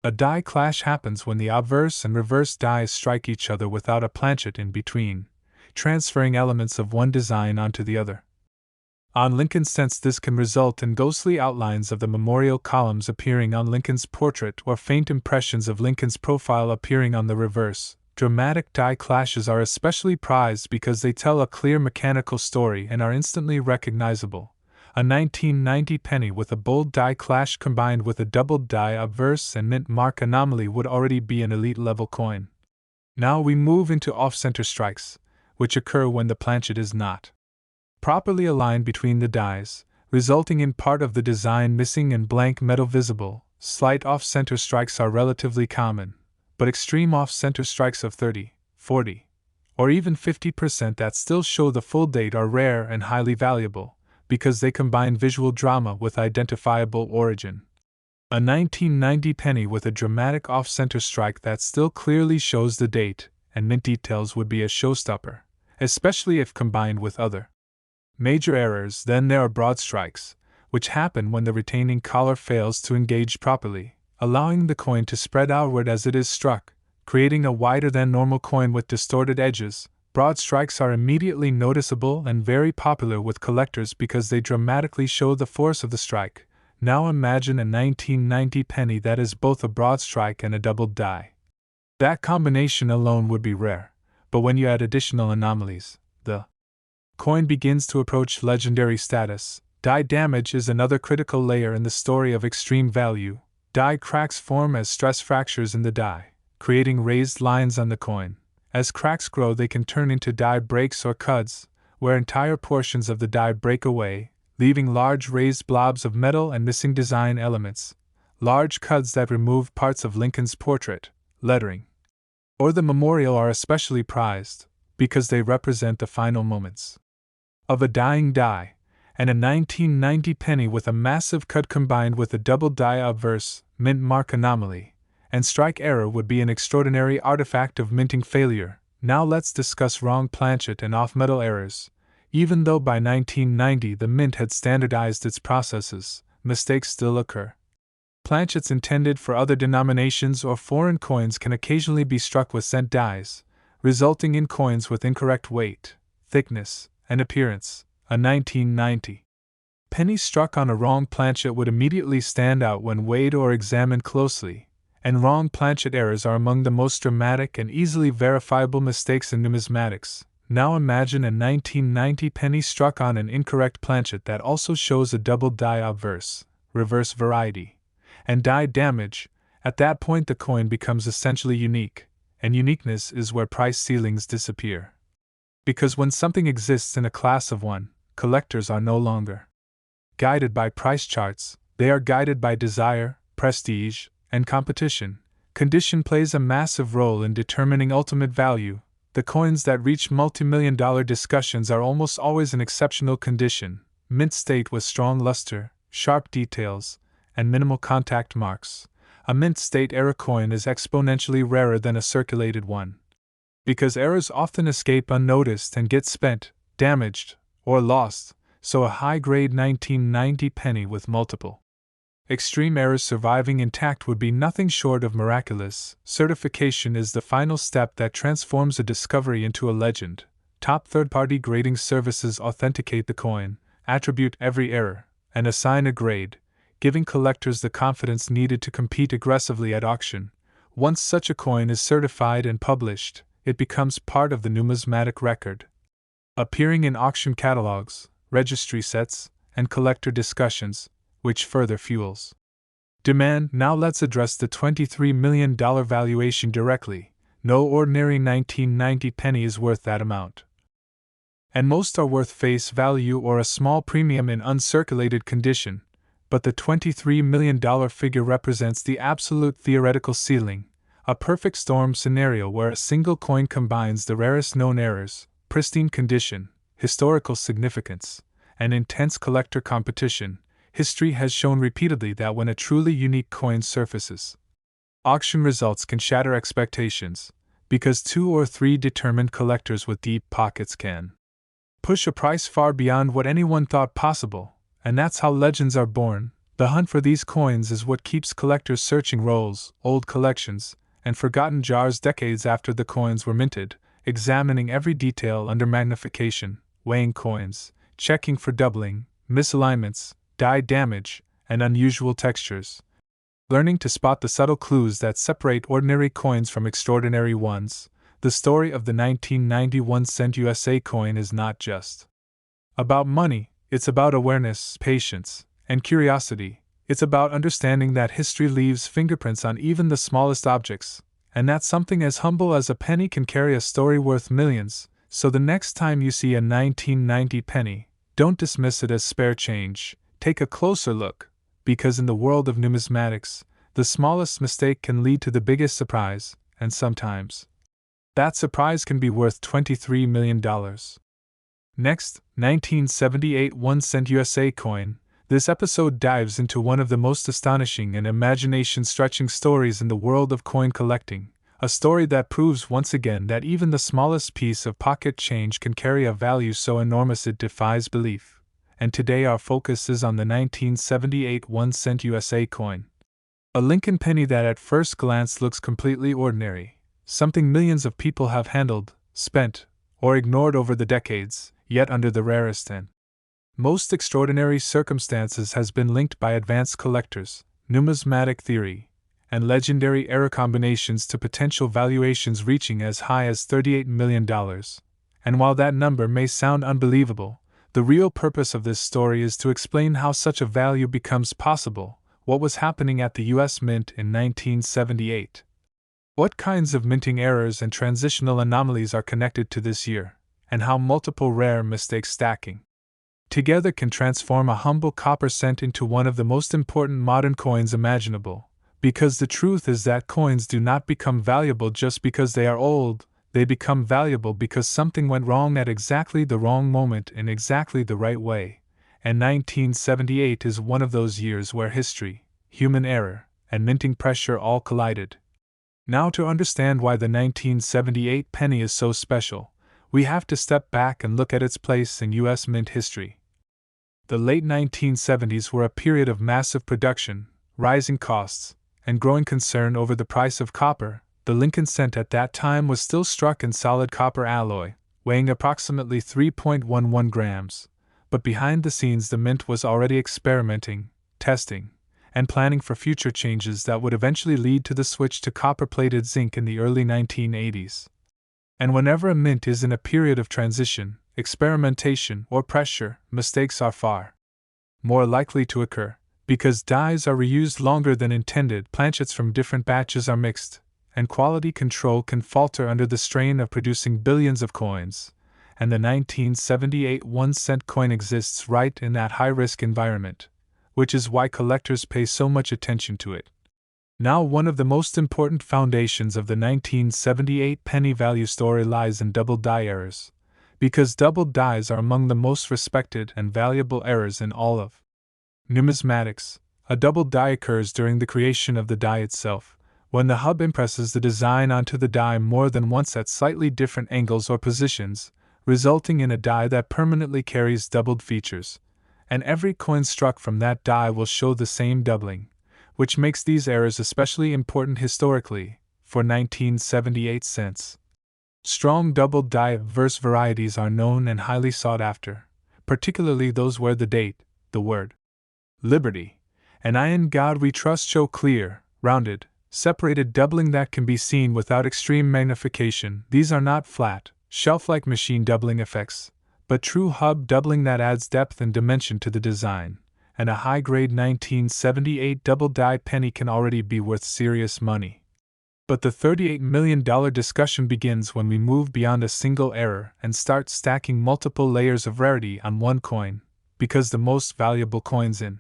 A die clash happens when the obverse and reverse dies strike each other without a planchet in between, transferring elements of one design onto the other. On Lincoln's cents, this can result in ghostly outlines of the memorial columns appearing on Lincoln's portrait or faint impressions of Lincoln's profile appearing on the reverse. Dramatic die clashes are especially prized because they tell a clear mechanical story and are instantly recognizable. A 1990 penny with a bold die clash combined with a doubled die obverse and mint mark anomaly would already be an elite level coin. Now we move into off-center strikes, which occur when the planchet is not properly aligned between the dies, resulting in part of the design missing and blank metal visible. Slight off-center strikes are relatively common, but extreme off-center strikes of 30, 40, or even 50% that still show the full date are rare and highly valuable, because they combine visual drama with identifiable origin. A 1990 penny with a dramatic off-center strike that still clearly shows the date and mint details would be a showstopper, especially if combined with other major errors. Then there are broad strikes, which happen when the retaining collar fails to engage properly, allowing the coin to spread outward as it is struck, creating a wider than normal coin with distorted edges. Broad strikes are immediately noticeable and very popular with collectors because they dramatically show the force of the strike. Now imagine a 1990 penny that is both a broad strike and a doubled die. That combination alone would be rare, but when you add additional anomalies, the coin begins to approach legendary status. Die damage is another critical layer in the story of extreme value. Die cracks form as stress fractures in the die, creating raised lines on the coin. As cracks grow, they can turn into die breaks or cuds, where entire portions of the die break away, leaving large raised blobs of metal and missing design elements. Large cuds that remove parts of Lincoln's portrait, lettering, or the memorial are especially prized, because they represent the final moments of a dying die, and a 1990 penny with a massive cud combined with a double die obverse, mint mark anomaly, and strike error would be an extraordinary artifact of minting failure. Now let's discuss wrong planchet and off-metal errors. Even though by 1990 the mint had standardized its processes, mistakes still occur. Planchets intended for other denominations or foreign coins can occasionally be struck with cent dies, resulting in coins with incorrect weight, thickness, and appearance. A 1990 penny struck on a wrong planchet would immediately stand out when weighed or examined closely, and wrong planchet errors are among the most dramatic and easily verifiable mistakes in numismatics. Now imagine a 1990 penny struck on an incorrect planchet that also shows a double die obverse, reverse variety, and die damage. At that point the coin becomes essentially unique, and uniqueness is where price ceilings disappear. Because when something exists in a class of one, collectors are no longer guided by price charts, they are guided by desire, prestige, and competition. Condition plays a massive role in determining ultimate value. The coins that reach multi-million-dollar discussions are almost always in exceptional condition, mint state with strong luster, sharp details, and minimal contact marks. A mint state error coin is exponentially rarer than a circulated one, because errors often escape unnoticed and get spent, damaged, or lost. So a high-grade 1990 penny with multiple extreme errors surviving intact would be nothing short of miraculous. Certification is the final step that transforms a discovery into a legend. Top third-party grading services authenticate the coin, attribute every error, and assign a grade, giving collectors the confidence needed to compete aggressively at auction. Once such a coin is certified and published, it becomes part of the numismatic record, appearing in auction catalogs, registry sets, and collector discussions, which further fuels demand. Now let's address the $23 million valuation directly. No ordinary 1990 penny is worth that amount, and most are worth face value or a small premium in uncirculated condition, but the $23 million figure represents the absolute theoretical ceiling, a perfect storm scenario where a single coin combines the rarest known errors, pristine condition, historical significance, and intense collector competition. history has shown repeatedly that when a truly unique coin surfaces, auction results can shatter expectations, because 2 or 3 determined collectors with deep pockets can push a price far beyond what anyone thought possible, and that's how legends are born. The hunt for these coins is what keeps collectors searching rolls, old collections, and forgotten jars decades after the coins were minted, examining every detail under magnification, weighing coins, checking for doubling, misalignments, die damage, and unusual textures. Learning to spot the subtle clues that separate ordinary coins from extraordinary ones. The story of the 1991 cent USA coin is not just about money, it's about awareness, patience, and curiosity. It's about understanding that history leaves fingerprints on even the smallest objects, and that something as humble as a penny can carry a story worth millions. So the next time you see a 1990 penny, don't dismiss it as spare change. Take a closer look, because in the world of numismatics, the smallest mistake can lead to the biggest surprise, and sometimes that surprise can be worth $23 million. Next, 1978 1 cent USA coin. This episode dives into one of the most astonishing and imagination-stretching stories in the world of coin collecting, a story that proves once again that even the smallest piece of pocket change can carry a value so enormous it defies belief. And today our focus is on the 1978 1 cent USA coin. A Lincoln penny that at first glance looks completely ordinary, something millions of people have handled, spent, or ignored over the decades, yet under the rarest and most extraordinary circumstances has been linked by advanced collectors, numismatic theory, and legendary error combinations to potential valuations reaching as high as $38 million. And while that number may sound unbelievable, the real purpose of this story is to explain how such a value becomes possible, what was happening at the US Mint in 1978. What kinds of minting errors and transitional anomalies are connected to this year, and how multiple rare mistakes stacking together can transform a humble copper cent into one of the most important modern coins imaginable. Because the truth is that coins do not become valuable just because they are old, they become valuable because something went wrong at exactly the wrong moment in exactly the right way. And 1978 is one of those years where history, human error, and minting pressure all collided. Now, to understand why the 1978 penny is so special, we have to step back and look at its place in U.S. mint history. The late 1970s were a period of massive production, rising costs, and growing concern over the price of copper. The Lincoln cent at that time was still struck in solid copper alloy, weighing approximately 3.11 grams. But behind the scenes, the mint was already experimenting, testing, and planning for future changes that would eventually lead to the switch to copper-plated zinc in the early 1980s. And whenever a mint is in a period of transition, experimentation, or pressure, mistakes are far more likely to occur, because dies are reused longer than intended, planchets from different batches are mixed, and quality control can falter under the strain of producing billions of coins. And the 1978 1 cent coin exists right in that high-risk environment, which is why collectors pay so much attention to it. Now, one of the most important foundations of the 1978 penny value story lies in double die errors, because double dies are among the most respected and valuable errors in all of numismatics. A double die occurs during the creation of the die itself, when the hub impresses the design onto the die more than once at slightly different angles or positions, resulting in a die that permanently carries doubled features, and every coin struck from that die will show the same doubling, which makes these errors especially important historically. For 1978 cents, strong double die verse varieties are known and highly sought after, particularly those where the date, the word liberty, and I in God we trust show clear, rounded, separated doubling that can be seen without extreme magnification. These are not flat, shelf-like machine doubling effects, but true hub doubling that adds depth and dimension to the design, and a high-grade 1978 double die penny can already be worth serious money. But the $38 million discussion begins when we move beyond a single error and start stacking multiple layers of rarity on one coin, because the most valuable coins in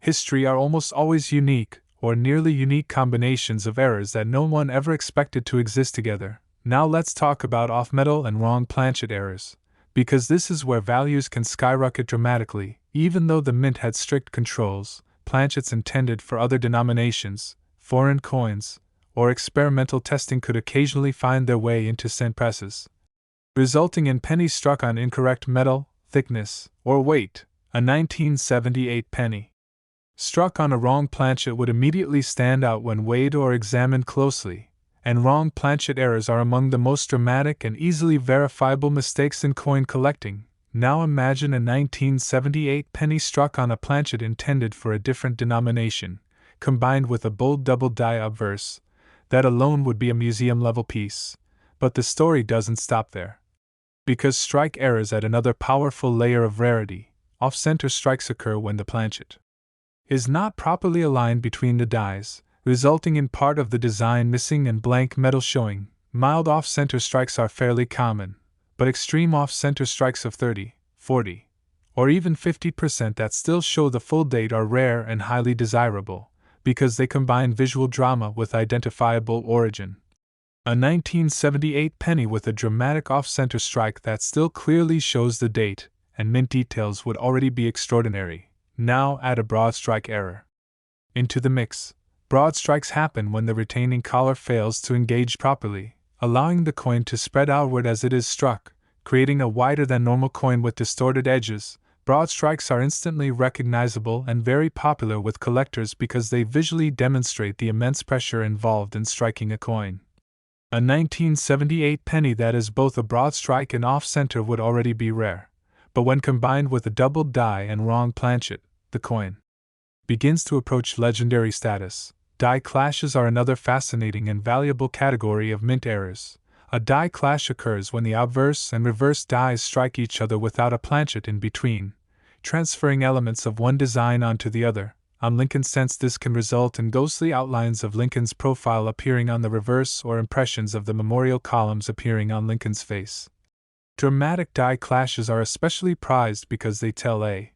history are almost always unique, or nearly unique combinations of errors that no one ever expected to exist together. Now let's talk about off-metal and wrong planchet errors, because this is where values can skyrocket dramatically, even though the mint had strict controls. Planchets intended for other denominations, foreign coins, or experimental testing could occasionally find their way into cent presses, resulting in pennies struck on incorrect metal, thickness, or weight. A 1978 penny struck on a wrong planchet would immediately stand out when weighed or examined closely, and wrong planchet errors are among the most dramatic and easily verifiable mistakes in coin collecting. Now imagine a 1978 penny struck on a planchet intended for a different denomination, combined with a bold double die obverse. That alone would be a museum-level piece. But the story doesn't stop there. Because strike errors add another powerful layer of rarity. Off-center strikes occur when the planchet is not properly aligned between the dies, resulting in part of the design missing and blank metal showing. Mild off-center strikes are fairly common, but extreme off-center strikes of 30, 40, or even 50% that still show the full date are rare and highly desirable, because they combine visual drama with identifiable origin. A 1978 penny with a dramatic off-center strike that still clearly shows the date and mint details would already be extraordinary. Now add a broad strike error into the mix. Broad strikes happen when the retaining collar fails to engage properly, allowing the coin to spread outward as it is struck, creating a wider than normal coin with distorted edges. Broad strikes are instantly recognizable and very popular with collectors because they visually demonstrate the immense pressure involved in striking a coin. A 1978 penny that is both a broad strike and off-center would already be rare, but when combined with a doubled die and wrong planchet, the coin begins to approach legendary status. Die clashes are another fascinating and valuable category of mint errors. A die clash occurs when the obverse and reverse dies strike each other without a planchet in between, transferring elements of one design onto the other. On Lincoln's cents, this can result in ghostly outlines of Lincoln's profile appearing on the reverse or impressions of the memorial columns appearing on Lincoln's face. Dramatic die clashes are especially prized because they tell a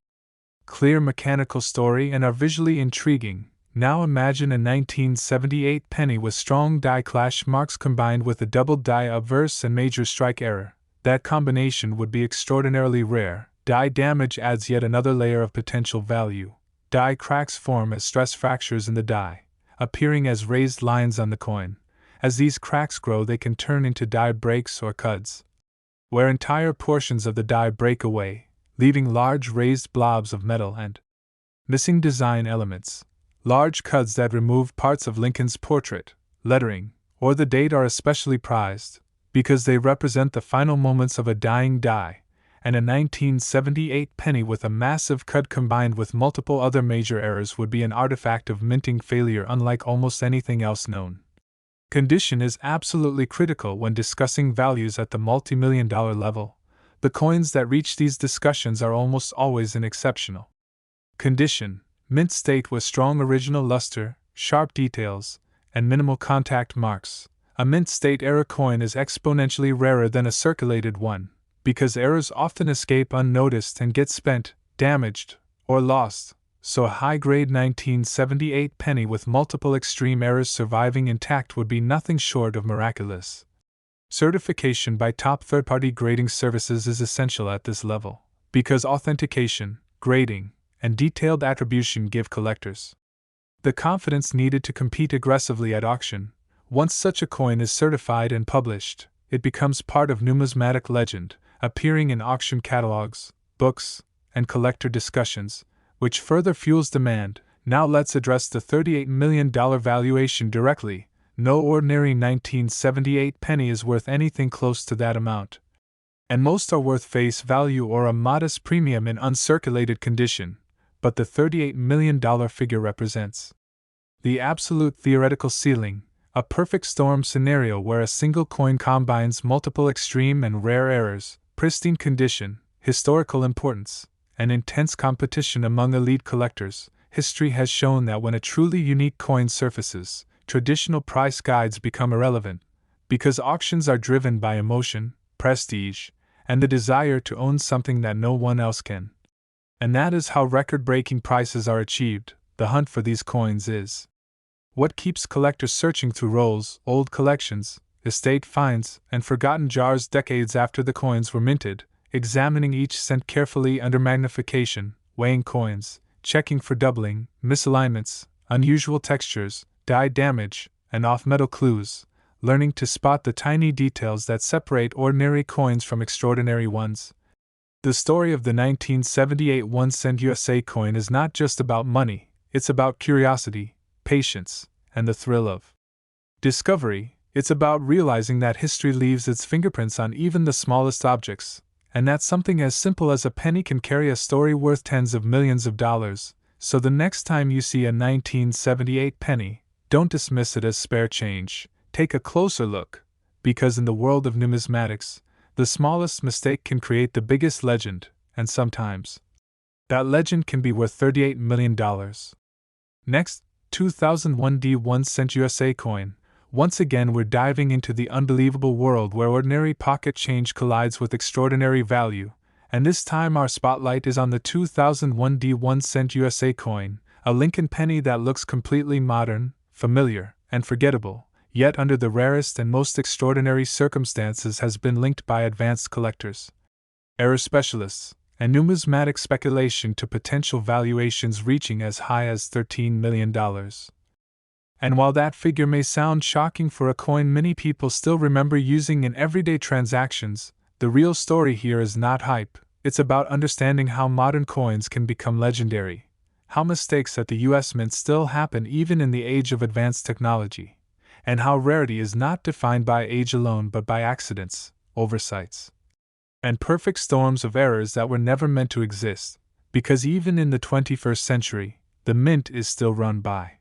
clear mechanical story and are visually intriguing. Now imagine a 1978 penny with strong die clash marks combined with a double die obverse and major strike error. That combination would be extraordinarily rare. Die damage adds yet another layer of potential value. Die cracks form as stress fractures in the die, appearing as raised lines on the coin. As these cracks grow, they can turn into die breaks or cuds, where entire portions of the die break away, leaving large raised blobs of metal and missing design elements. Large cuds that remove parts of Lincoln's portrait, lettering, or the date are especially prized, because they represent the final moments of a dying die, and a 1978 penny with a massive cud combined with multiple other major errors would be an artifact of minting failure unlike almost anything else known. Condition is absolutely critical when discussing values at the multi-million-dollar level. The coins that reach these discussions are almost always in exceptional condition. Mint state with strong original luster, sharp details, and minimal contact marks. A mint state error coin is exponentially rarer than a circulated one, because errors often escape unnoticed and get spent, damaged, or lost, so a high-grade 1978 penny with multiple extreme errors surviving intact would be nothing short of miraculous. Certification by top third-party grading services is essential at this level, because authentication, grading, and detailed attribution give collectors the confidence needed to compete aggressively at auction. Once such a coin is certified and published, it becomes part of numismatic legend, appearing in auction catalogs, books, and collector discussions, which further fuels demand. Now let's address the $38 million valuation directly. No ordinary 1978 penny is worth anything close to that amount, and most are worth face value or a modest premium in uncirculated condition. But the $38 million figure represents the absolute theoretical ceiling, a perfect storm scenario where a single coin combines multiple extreme and rare errors, pristine condition, historical importance, and intense competition among elite collectors. History has shown that when a truly unique coin surfaces, traditional price guides become irrelevant, because auctions are driven by emotion, prestige, and the desire to own something that no one else can. And that is how record-breaking prices are achieved. The hunt for these coins is what keeps collectors searching through rolls, old collections, estate finds, and forgotten jars decades after the coins were minted. examining each cent carefully under magnification, weighing coins, checking for doubling, misalignments, unusual textures, die damage, and off-metal clues, learning to spot the tiny details that separate ordinary coins from extraordinary ones. The story of the 1978 1-cent USA coin is not just about money, it's about curiosity, patience, and the thrill of discovery. It's about realizing that history leaves its fingerprints on even the smallest objects, and that something as simple as a penny can carry a story worth tens of millions of dollars. So the next time you see a 1978 penny, don't dismiss it as spare change. Take a closer look, because in the world of numismatics, the smallest mistake can create the biggest legend, and sometimes that legend can be worth $38 million. Next, 2001 1-cent USA coin. Once again, we're diving into the unbelievable world where ordinary pocket change collides with extraordinary value, and this time our spotlight is on the 2001 1-cent USA coin, a Lincoln penny that looks completely modern, familiar, and forgettable, yet under the rarest and most extraordinary circumstances has been linked by advanced collectors, error specialists, and numismatic speculation to potential valuations reaching as high as $13 million. And while that figure may sound shocking for a coin many people still remember using in everyday transactions, the real story here is not hype. It's about understanding how modern coins can become legendary, how mistakes at the US Mint still happen even in the age of advanced technology, and how rarity is not defined by age alone but by accidents, oversights, and perfect storms of errors that were never meant to exist, because even in the 21st century, the Mint is still run by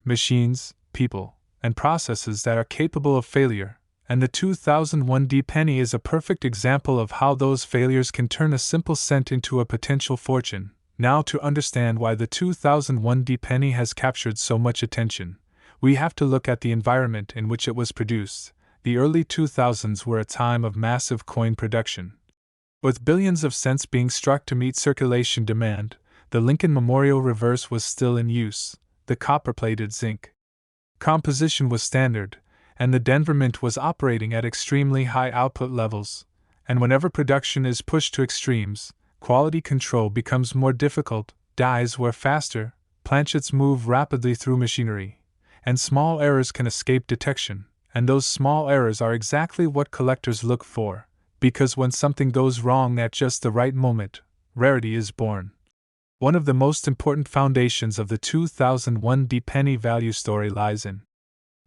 machines, people, and processes that are capable of failure, and the 2001 penny is a perfect example of how those failures can turn a simple cent into a potential fortune. Now, to understand why the 2001 penny has captured so much attention, we have to look at the environment in which it was produced. The early 2000s were a time of massive coin production. With billions of cents being struck to meet circulation demand, the Lincoln Memorial reverse was still in use. The copper-plated zinc composition was standard, and the Denver Mint was operating at extremely high output levels. And whenever production is pushed to extremes, quality control becomes more difficult, dies wear faster, planchets move rapidly through machinery, and small errors can escape detection, and those small errors are exactly what collectors look for, because when something goes wrong at just the right moment, rarity is born. One of the most important foundations of the 2001 penny value story lies in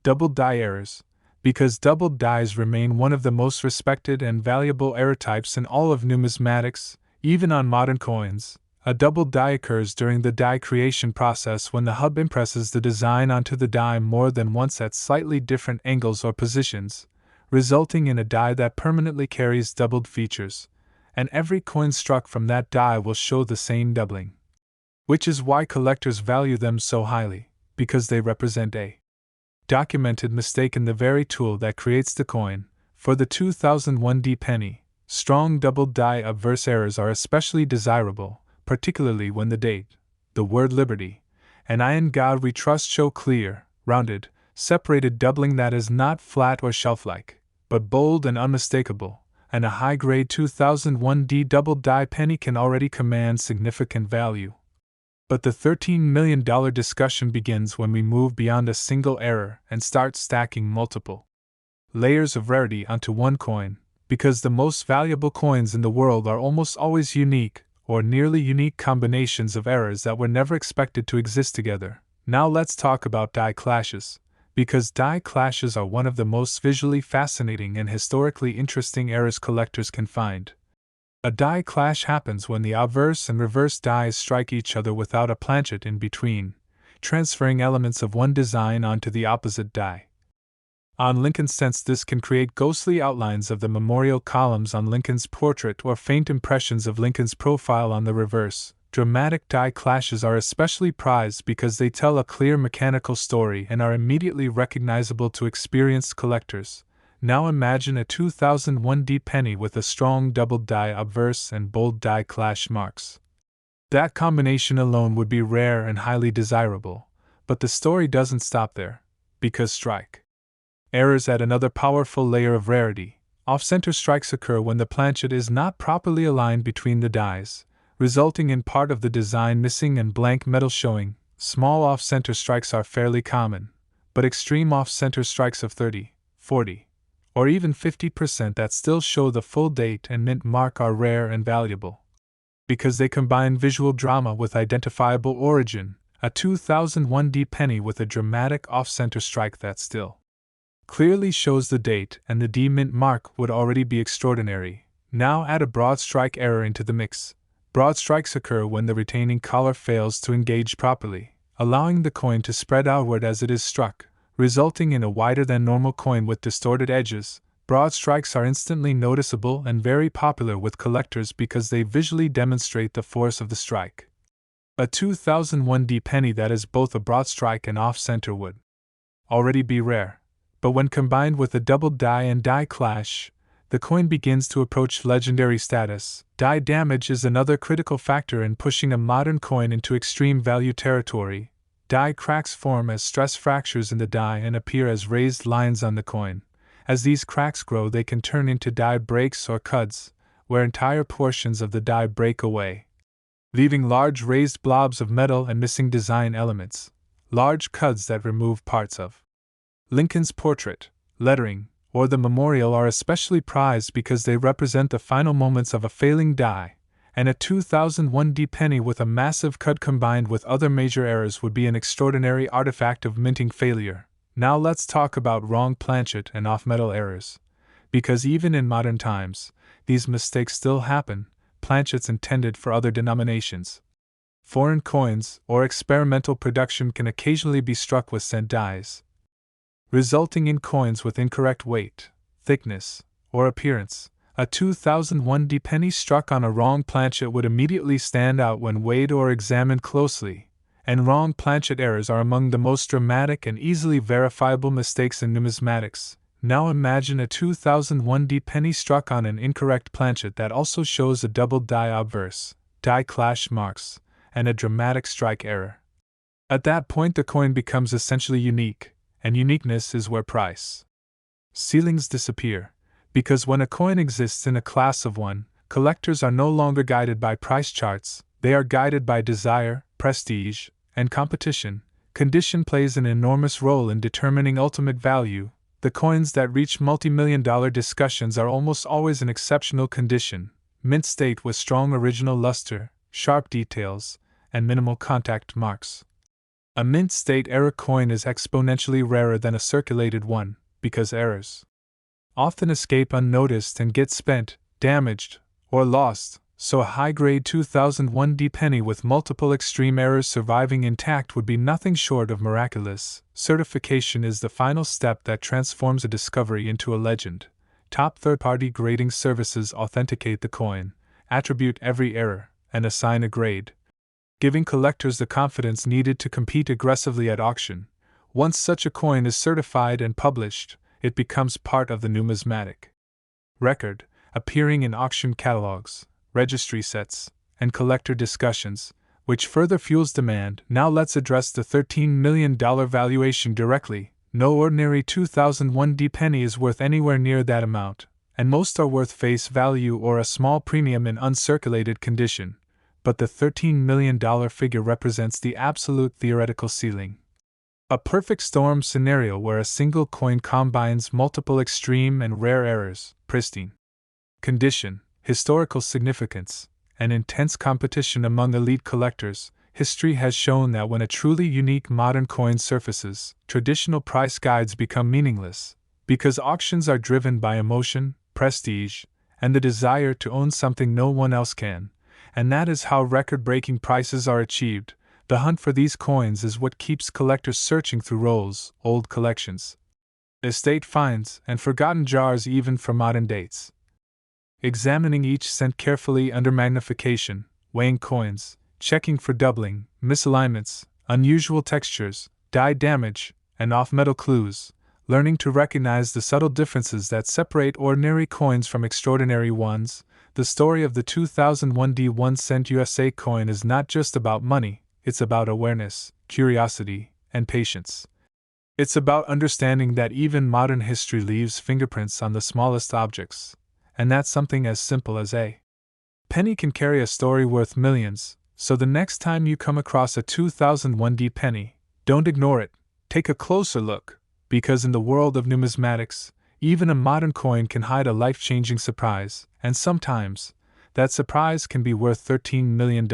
doubled die errors, because doubled dies remain one of the most respected and valuable error types in all of numismatics. Even on modern coins, a doubled die occurs during the die creation process when the hub impresses the design onto the die more than once at slightly different angles or positions, resulting in a die that permanently carries doubled features, and every coin struck from that die will show the same doubling. Which is why collectors value them so highly, because they represent a documented mistake in the very tool that creates the coin. For the 2001 penny, strong doubled die obverse errors are especially desirable, particularly when the date, the word liberty, and I in God we trust show clear, rounded, separated doubling that is not flat or shelf-like, but bold and unmistakable, and a high-grade 2001 doubled die penny can already command significant value. But the $13 million discussion begins when we move beyond a single error and start stacking multiple layers of rarity onto one coin, because the most valuable coins in the world are almost always unique, or nearly unique combinations of errors that were never expected to exist together. Now let's talk about die clashes, because die clashes are one of the most visually fascinating and historically interesting errors collectors can find. A die clash happens when the obverse and reverse dies strike each other without a planchet in between, transferring elements of one design onto the opposite die. On Lincoln's cents, this can create ghostly outlines of the memorial columns on Lincoln's portrait or faint impressions of Lincoln's profile on the reverse. Dramatic die clashes are especially prized because they tell a clear mechanical story and are immediately recognizable to experienced collectors. Now imagine a 2001 penny with a strong doubled die obverse and bold die clash marks. That combination alone would be rare and highly desirable, but the story doesn't stop there, because strike errors add another powerful layer of rarity, Off-center strikes occur when the planchet is not properly aligned between the dies, resulting in part of the design missing and blank metal showing. Small off-center strikes are fairly common, but extreme off-center strikes of 30, 40, or even 50% that still show the full date and mint mark are rare and valuable. Because they combine visual drama with identifiable origin, a 2001 D penny with a dramatic off-center strike that still clearly shows the date and the D mint mark would already be extraordinary. Now add a broad strike error into the mix. Broad strikes occur when the retaining collar fails to engage properly, allowing the coin to spread outward as it is struck, resulting in a wider than normal coin with distorted edges. Broad strikes are instantly noticeable and very popular with collectors because they visually demonstrate the force of the strike. A 2001 D penny that is both a broad strike and off-center would already be rare, but when combined with a double die and die clash, the coin begins to approach legendary status. Die damage is another critical factor in pushing a modern coin into extreme value territory. Die cracks form as stress fractures in the die and appear as raised lines on the coin. As these cracks grow, they can turn into die breaks or cuds, where entire portions of the die break away, leaving large raised blobs of metal and missing design elements. Large cuds that remove parts of Lincoln's portrait, lettering, or the memorial are especially prized because they represent the final moments of a failing die, and a 2001 D penny with a massive cud combined with other major errors would be an extraordinary artifact of minting failure. Now let's talk about wrong planchet and off-metal errors. Because even in modern times, these mistakes still happen. Planchets intended for other denominations, foreign coins, or experimental production can occasionally be struck with cent dies, resulting in coins with incorrect weight, thickness, or appearance. A 2001 D penny struck on a wrong planchet would immediately stand out when weighed or examined closely, and wrong planchet errors are among the most dramatic and easily verifiable mistakes in numismatics. Now imagine a 2001 D penny struck on an incorrect planchet that also shows a double die obverse, die clash marks, and a dramatic strike error. At that point the coin becomes essentially unique, and uniqueness is where price ceilings disappear. Because when a coin exists in a class of one, collectors are no longer guided by price charts, they are guided by desire, prestige, and competition. Condition plays an enormous role in determining ultimate value. The coins that reach multi-million-dollar discussions are almost always in exceptional condition, mint state with strong original luster, sharp details, and minimal contact marks. A mint state error coin is exponentially rarer than a circulated one, because errors often escape unnoticed and get spent, damaged, or lost, so a high-grade 2001 D penny with multiple extreme errors surviving intact would be nothing short of miraculous. Certification is the final step that transforms a discovery into a legend. Top third-party grading services authenticate the coin, attribute every error, and assign a grade, giving collectors the confidence needed to compete aggressively at auction. Once such a coin is certified and published, it becomes part of the numismatic record, appearing in auction catalogs, registry sets, and collector discussions, which further fuels demand. Now let's address the $13 million valuation directly. No ordinary 2001 D penny is worth anywhere near that amount, and most are worth face value or a small premium in uncirculated condition, but the $13 million figure represents the absolute theoretical ceiling. A perfect storm scenario where a single coin combines multiple extreme and rare errors, pristine condition, historical significance, and intense competition among elite collectors. History has shown that when a truly unique modern coin surfaces, traditional price guides become meaningless, because auctions are driven by emotion, prestige, and the desire to own something no one else can, and that is how record-breaking prices are achieved. The hunt for these coins is what keeps collectors searching through rolls, old collections, estate finds, and forgotten jars even for modern dates. Examining each cent carefully under magnification, weighing coins, checking for doubling, misalignments, unusual textures, die damage, and off-metal clues, learning to recognize the subtle differences that separate ordinary coins from extraordinary ones. The story of the 2001 D 1 cent USA coin is not just about money, it's about awareness, curiosity, and patience. It's about understanding that even modern history leaves fingerprints on the smallest objects, and that something as simple as a penny can carry a story worth millions. So the next time you come across a 2001D penny, don't ignore it, take a closer look, because in the world of numismatics, even a modern coin can hide a life-changing surprise, and sometimes, that surprise can be worth $13 million.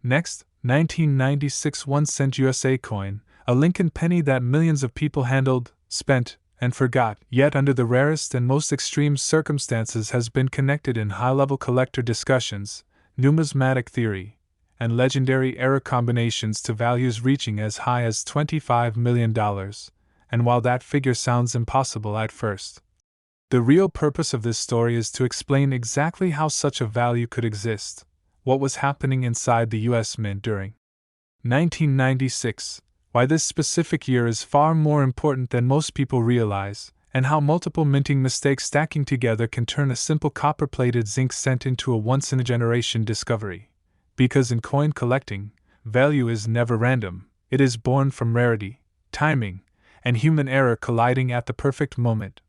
Next, 1996 1-cent USA coin, a Lincoln penny that millions of people handled, spent, and forgot, yet under the rarest and most extreme circumstances has been connected in high-level collector discussions, numismatic theory, and legendary error combinations to values reaching as high as $25 million, and while that figure sounds impossible at first, the real purpose of this story is to explain exactly how such a value could exist, what was happening inside the US Mint during 1996, why this specific year is far more important than most people realize, and how multiple minting mistakes stacking together can turn a simple copper-plated zinc cent into a once-in-a-generation discovery. Because in coin collecting, value is never random, it is born from rarity, timing, and human error colliding at the perfect moment.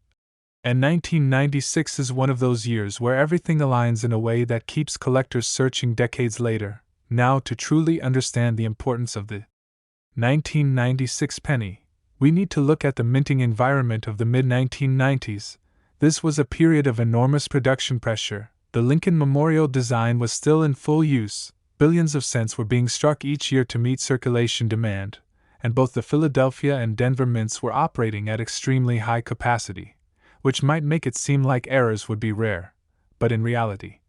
And 1996 is one of those years where everything aligns in a way that keeps collectors searching decades later, now to truly understand the importance of the 1996 penny. We need to look at the minting environment of the mid-1990s. This was a period of enormous production pressure. The Lincoln Memorial design was still in full use, billions of cents were being struck each year to meet circulation demand, and both the Philadelphia and Denver mints were operating at extremely high capacity, which might make it seem like errors would be rare, but in reality,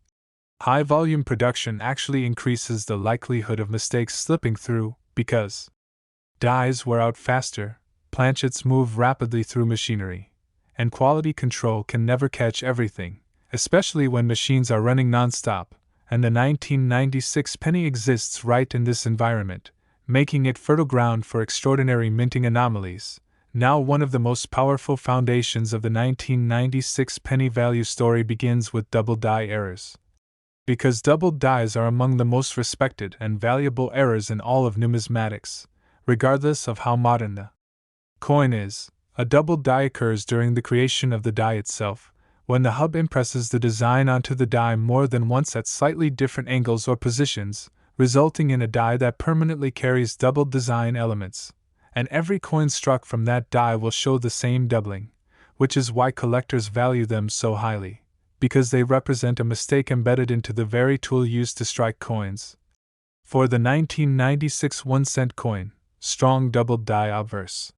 high-volume production actually increases the likelihood of mistakes slipping through, because dies wear out faster, planchets move rapidly through machinery, and quality control can never catch everything, especially when machines are running non-stop, and the 1996 penny exists right in this environment, making it fertile ground for extraordinary minting anomalies. Now one of the most powerful foundations of the 1996 penny value story begins with double die errors. Because doubled dies are among the most respected and valuable errors in all of numismatics, regardless of how modern the coin is, a double die occurs during the creation of the die itself, when the hub impresses the design onto the die more than once at slightly different angles or positions, resulting in a die that permanently carries doubled design elements. And every coin struck from that die will show the same doubling, which is why collectors value them so highly, because they represent a mistake embedded into the very tool used to strike coins. For the 1996 1-cent coin, strong doubled die obverse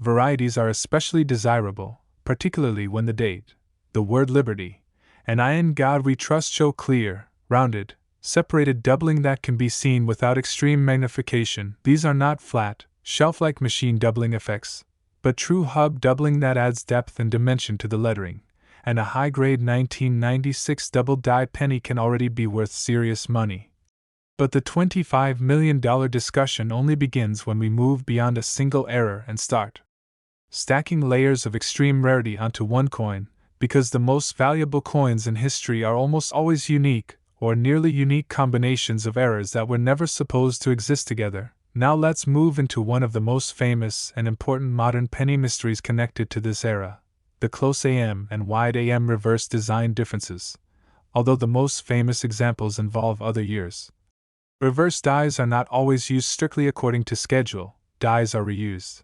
varieties are especially desirable, particularly when the date, the word liberty, and I in God we trust show clear, rounded, separated doubling that can be seen without extreme magnification. These are not flat, shelf-like machine doubling effects, but true hub doubling that adds depth and dimension to the lettering, and a high-grade 1996 double die penny can already be worth serious money. But the $25 million discussion only begins when we move beyond a single error and start stacking layers of extreme rarity onto one coin, because the most valuable coins in history are almost always unique, or nearly unique combinations of errors that were never supposed to exist together. Now let's move into one of the most famous and important modern penny mysteries connected to this era, the close AM and wide AM reverse design differences, although the most famous examples involve other years. Reverse dies are not always used strictly according to schedule. Dies are reused,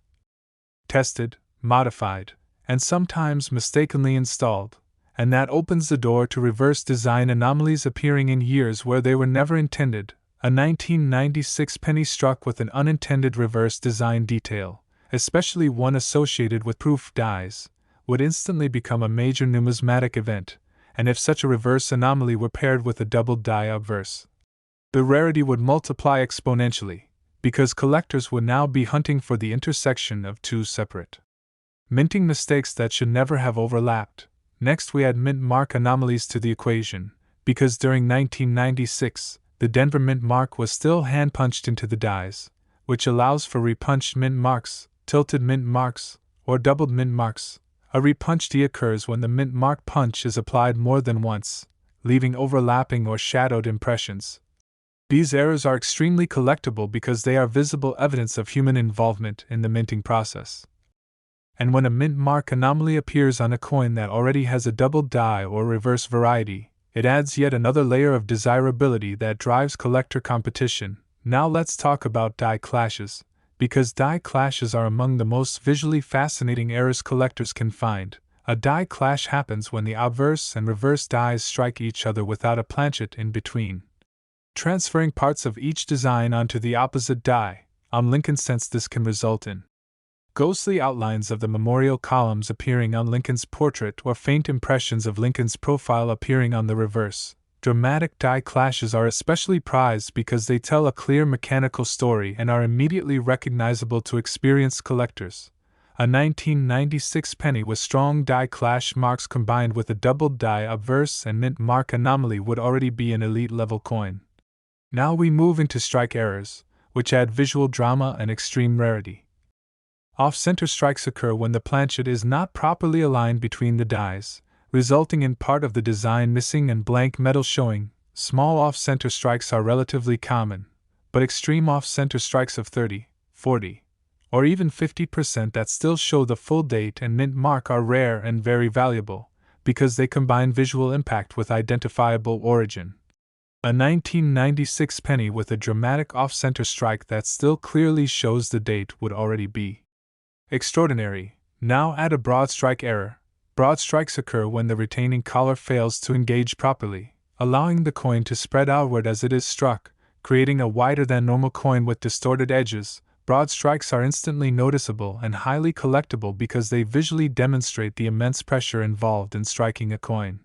tested, modified, and sometimes mistakenly installed, and that opens the door to reverse design anomalies appearing in years where they were never intended. A 1996 penny struck with an unintended reverse design detail, especially one associated with proof dies, would instantly become a major numismatic event, and if such a reverse anomaly were paired with a double die obverse, the rarity would multiply exponentially, because collectors would now be hunting for the intersection of two separate minting mistakes that should never have overlapped. Next, we add mint mark anomalies to the equation, because during 1996, the Denver mint mark was still hand-punched into the dies, which allows for repunched mint marks, tilted mint marks, or doubled mint marks. A repunch D occurs when the mint mark punch is applied more than once, leaving overlapping or shadowed impressions. These errors are extremely collectible because they are visible evidence of human involvement in the minting process. And when a mint mark anomaly appears on a coin that already has a double die or reverse variety, it adds yet another layer of desirability that drives collector competition. Now let's talk about die clashes, because die clashes are among the most visually fascinating errors collectors can find. A die clash happens when the obverse and reverse dies strike each other without a planchet in between, transferring parts of each design onto the opposite die. On Lincoln's sense, this can result in ghostly outlines of the memorial columns appearing on Lincoln's portrait or faint impressions of Lincoln's profile appearing on the reverse. Dramatic die clashes are especially prized because they tell a clear mechanical story and are immediately recognizable to experienced collectors. A 1996 penny with strong die clash marks combined with a double die obverse and mint mark anomaly would already be an elite level coin. Now we move into strike errors, which add visual drama and extreme rarity. Off-center strikes occur when the planchet is not properly aligned between the dies, resulting in part of the design missing and blank metal showing. Small off-center strikes are relatively common, but extreme off-center strikes of 30, 40, or even 50% that still show the full date and mint mark are rare and very valuable, because they combine visual impact with identifiable origin. A 1996 penny with a dramatic off-center strike that still clearly shows the date would already be extraordinary. Now add a broad strike error. Broad strikes occur when the retaining collar fails to engage properly, allowing the coin to spread outward as it is struck, creating a wider than normal coin with distorted edges. Broad strikes are instantly noticeable and highly collectible because they visually demonstrate the immense pressure involved in striking a coin.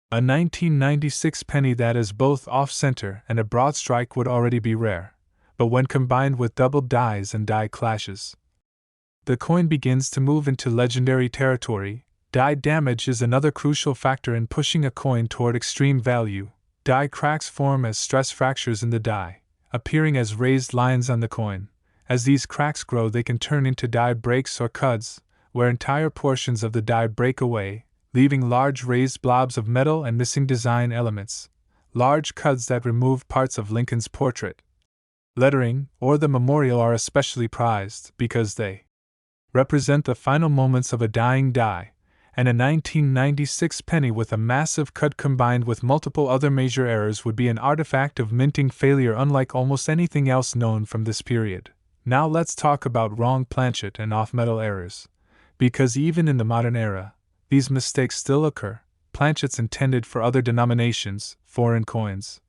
A 1996 penny that is both off-center and a broad strike would already be rare, but when combined with double dies and die clashes, the coin begins to move into legendary territory. Die damage is another crucial factor in pushing a coin toward extreme value. Die cracks form as stress fractures in the die, appearing as raised lines on the coin. As these cracks grow, they can turn into die breaks or cuds, where entire portions of the die break away, leaving large raised blobs of metal and missing design elements. Large cuds that remove parts of Lincoln's portrait, lettering, or the memorial are especially prized because they represent the final moments of a dying die, and a 1996 penny with a massive cut combined with multiple other major errors would be an artifact of minting failure unlike almost anything else known from this period. Now let's talk about wrong planchet and off-metal errors, because even in the modern era, these mistakes still occur. Planchets intended for other denominations, foreign coins,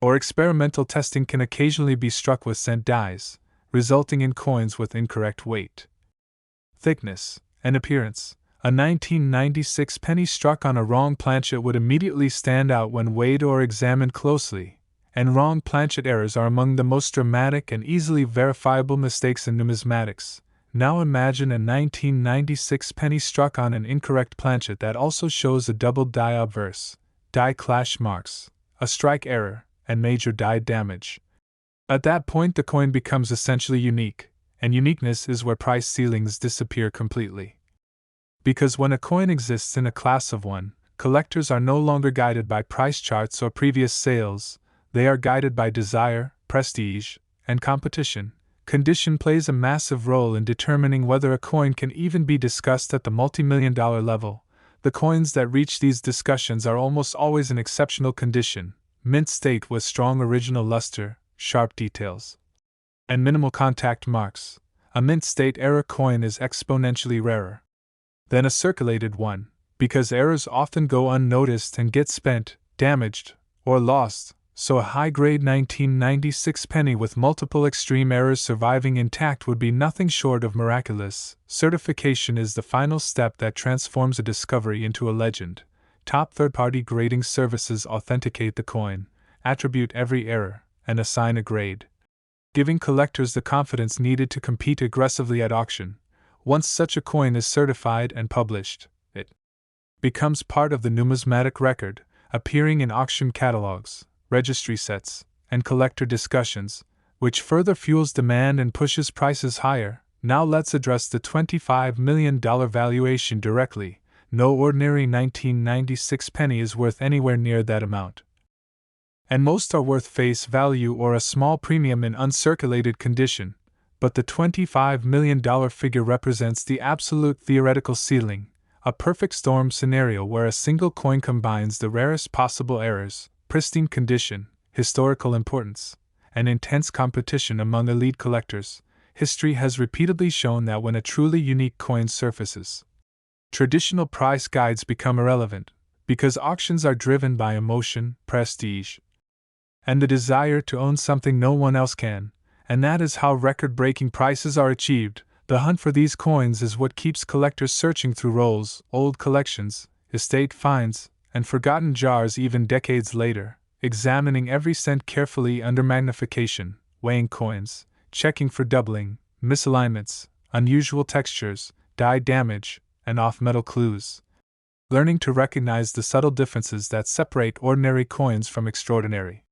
or experimental testing can occasionally be struck with cent dies, resulting in coins with incorrect weight, thickness, and appearance. A 1996 penny struck on a wrong planchet would immediately stand out when weighed or examined closely, and wrong planchet errors are among the most dramatic and easily verifiable mistakes in numismatics. Now imagine a 1996 penny struck on an incorrect planchet that also shows a double die obverse, die clash marks, a strike error, and major die damage. At that point, the coin becomes essentially unique, and uniqueness is where price ceilings disappear completely. Because when a coin exists in a class of one, collectors are no longer guided by price charts or previous sales, they are guided by desire, prestige, and competition. Condition plays a massive role in determining whether a coin can even be discussed at the multi-million-dollar level. The coins that reach these discussions are almost always in exceptional condition, mint state with strong original luster, sharp details, and minimal contact marks. A mint state error coin is exponentially rarer than a circulated one, because errors often go unnoticed and get spent, damaged, or lost. So a high-grade 1996 penny with multiple extreme errors surviving intact would be nothing short of miraculous. Certification is the final step that transforms a discovery into a legend. Top third-party grading services authenticate the coin, attribute every error, and assign a grade, giving collectors the confidence needed to compete aggressively at auction. Once such a coin is certified and published, it becomes part of the numismatic record, appearing in auction catalogs, registry sets, and collector discussions, which further fuels demand and pushes prices higher. Now let's address the $25 million valuation directly. No ordinary 1996 penny is worth anywhere near that amount. and most are worth face value or a small premium in uncirculated condition, but the $25 million figure represents the absolute theoretical ceiling, a perfect storm scenario where a single coin combines the rarest possible errors, pristine condition, historical importance, and intense competition among elite collectors. History has repeatedly shown that when a truly unique coin surfaces, traditional price guides become irrelevant, because auctions are driven by emotion, prestige, and the desire to own something no one else can, and that is how record-breaking prices are achieved. The hunt for these coins is what keeps collectors searching through rolls, old collections, estate finds, and forgotten jars even decades later, examining every cent carefully under magnification, weighing coins, checking for doubling, misalignments, unusual textures, dye damage, and off-metal clues. Learning to recognize the subtle differences that separate ordinary coins from extraordinary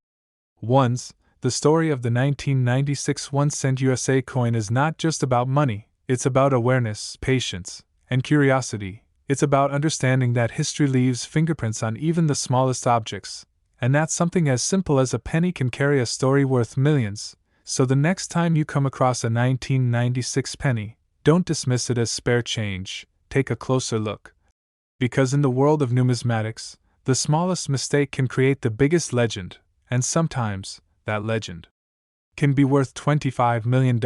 ones. The story of the 1996 1-cent USA coin is not just about money, it's about awareness, patience, and curiosity. It's about understanding that history leaves fingerprints on even the smallest objects, and that something as simple as a penny can carry a story worth millions. So the next time you come across a 1996 penny, don't dismiss it as spare change, take a closer look. Because in the world of numismatics, the smallest mistake can create the biggest legend, and sometimes, that legend can be worth $25 million.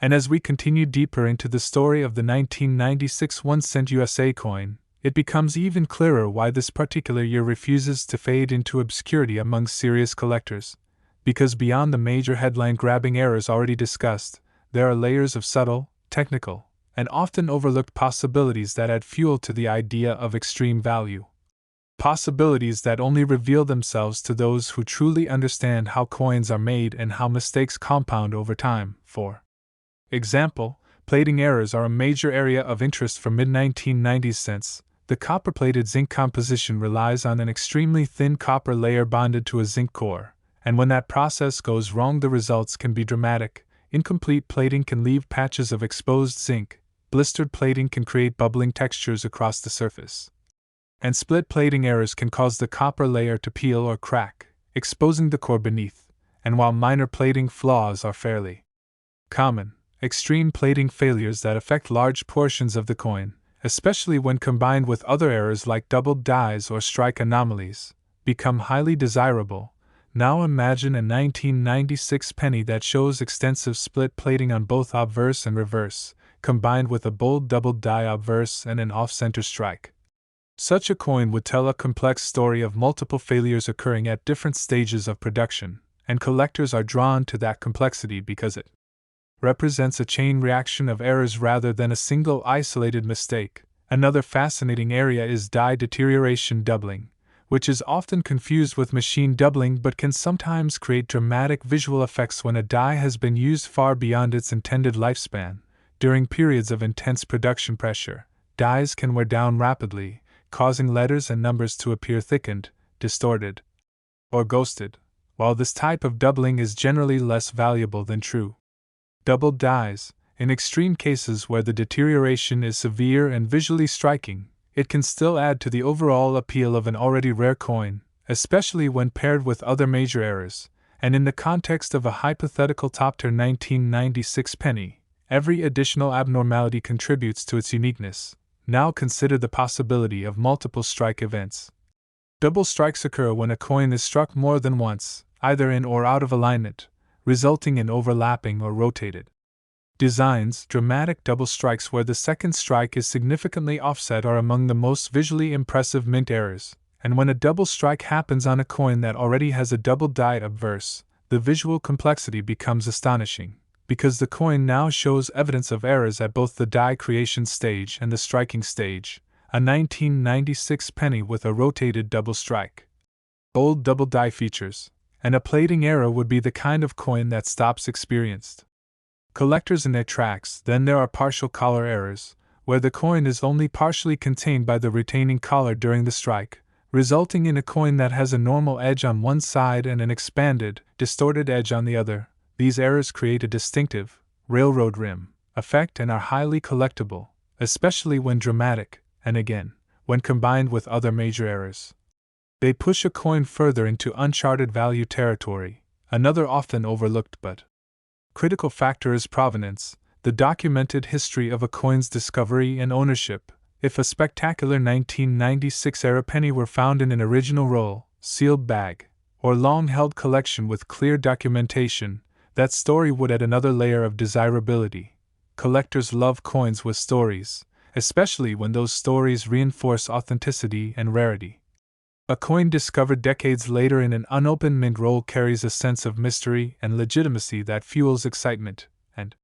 And as we continue deeper into the story of the 1996 1-cent USA coin, it becomes even clearer why this particular year refuses to fade into obscurity among serious collectors. Because beyond the major headline-grabbing errors already discussed, there are layers of subtle, technical, and often overlooked possibilities that add fuel to the idea of extreme value. Possibilities that only reveal themselves to those who truly understand how coins are made and how mistakes compound over time. For example, plating errors are a major area of interest for mid-1990s cents. The copper-plated zinc composition relies on an extremely thin copper layer bonded to a zinc core, and when that process goes wrong, the results can be dramatic. Incomplete plating can leave patches of exposed zinc, blistered plating can create bubbling textures across the surface, and split plating errors can cause the copper layer to peel or crack, exposing the core beneath. And while minor plating flaws are fairly common, extreme plating failures that affect large portions of the coin, especially when combined with other errors like doubled dies or strike anomalies, become highly desirable. Now imagine a 1996 penny that shows extensive split plating on both obverse and reverse, combined with a bold doubled die obverse and an off-center strike. Such a coin would tell a complex story of multiple failures occurring at different stages of production, and collectors are drawn to that complexity because it represents a chain reaction of errors rather than a single isolated mistake. Another fascinating area is die deterioration doubling, which is often confused with machine doubling but can sometimes create dramatic visual effects when a die has been used far beyond its intended lifespan. During periods of intense production pressure, dies can wear down rapidly, causing letters and numbers to appear thickened, distorted, or ghosted. While this type of doubling is generally less valuable than true doubled dies, in extreme cases where the deterioration is severe and visually striking, it can still add to the overall appeal of an already rare coin, especially when paired with other major errors. And in the context of a hypothetical top-tier 1996 penny, every additional abnormality contributes to its uniqueness. Now consider the possibility of multiple strike events. Double strikes occur when a coin is struck more than once, either in or out of alignment, resulting in overlapping or rotated designs. Dramatic double strikes where the second strike is significantly offset are among the most visually impressive mint errors, and when a double strike happens on a coin that already has a double die obverse, the visual complexity becomes astonishing, because the coin now shows evidence of errors at both the die creation stage and the striking stage. A 1996 penny with a rotated double strike, bold double die features, and a plating error would be the kind of coin that stops experienced collectors in their tracks. Then there are partial collar errors, where the coin is only partially contained by the retaining collar during the strike, resulting in a coin that has a normal edge on one side and an expanded, distorted edge on the other. These errors create a distinctive, railroad rim effect and are highly collectible, especially when dramatic, and again, when combined with other major errors. They push a coin further into uncharted value territory. Another often overlooked but critical factor is provenance, the documented history of a coin's discovery and ownership. If a spectacular 1996-era penny were found in an original roll, sealed bag, or long-held collection with clear documentation, that story would add another layer of desirability. Collectors love coins with stories, especially when those stories reinforce authenticity and rarity. A coin discovered decades later in an unopened mint roll carries a sense of mystery and legitimacy that fuels excitement and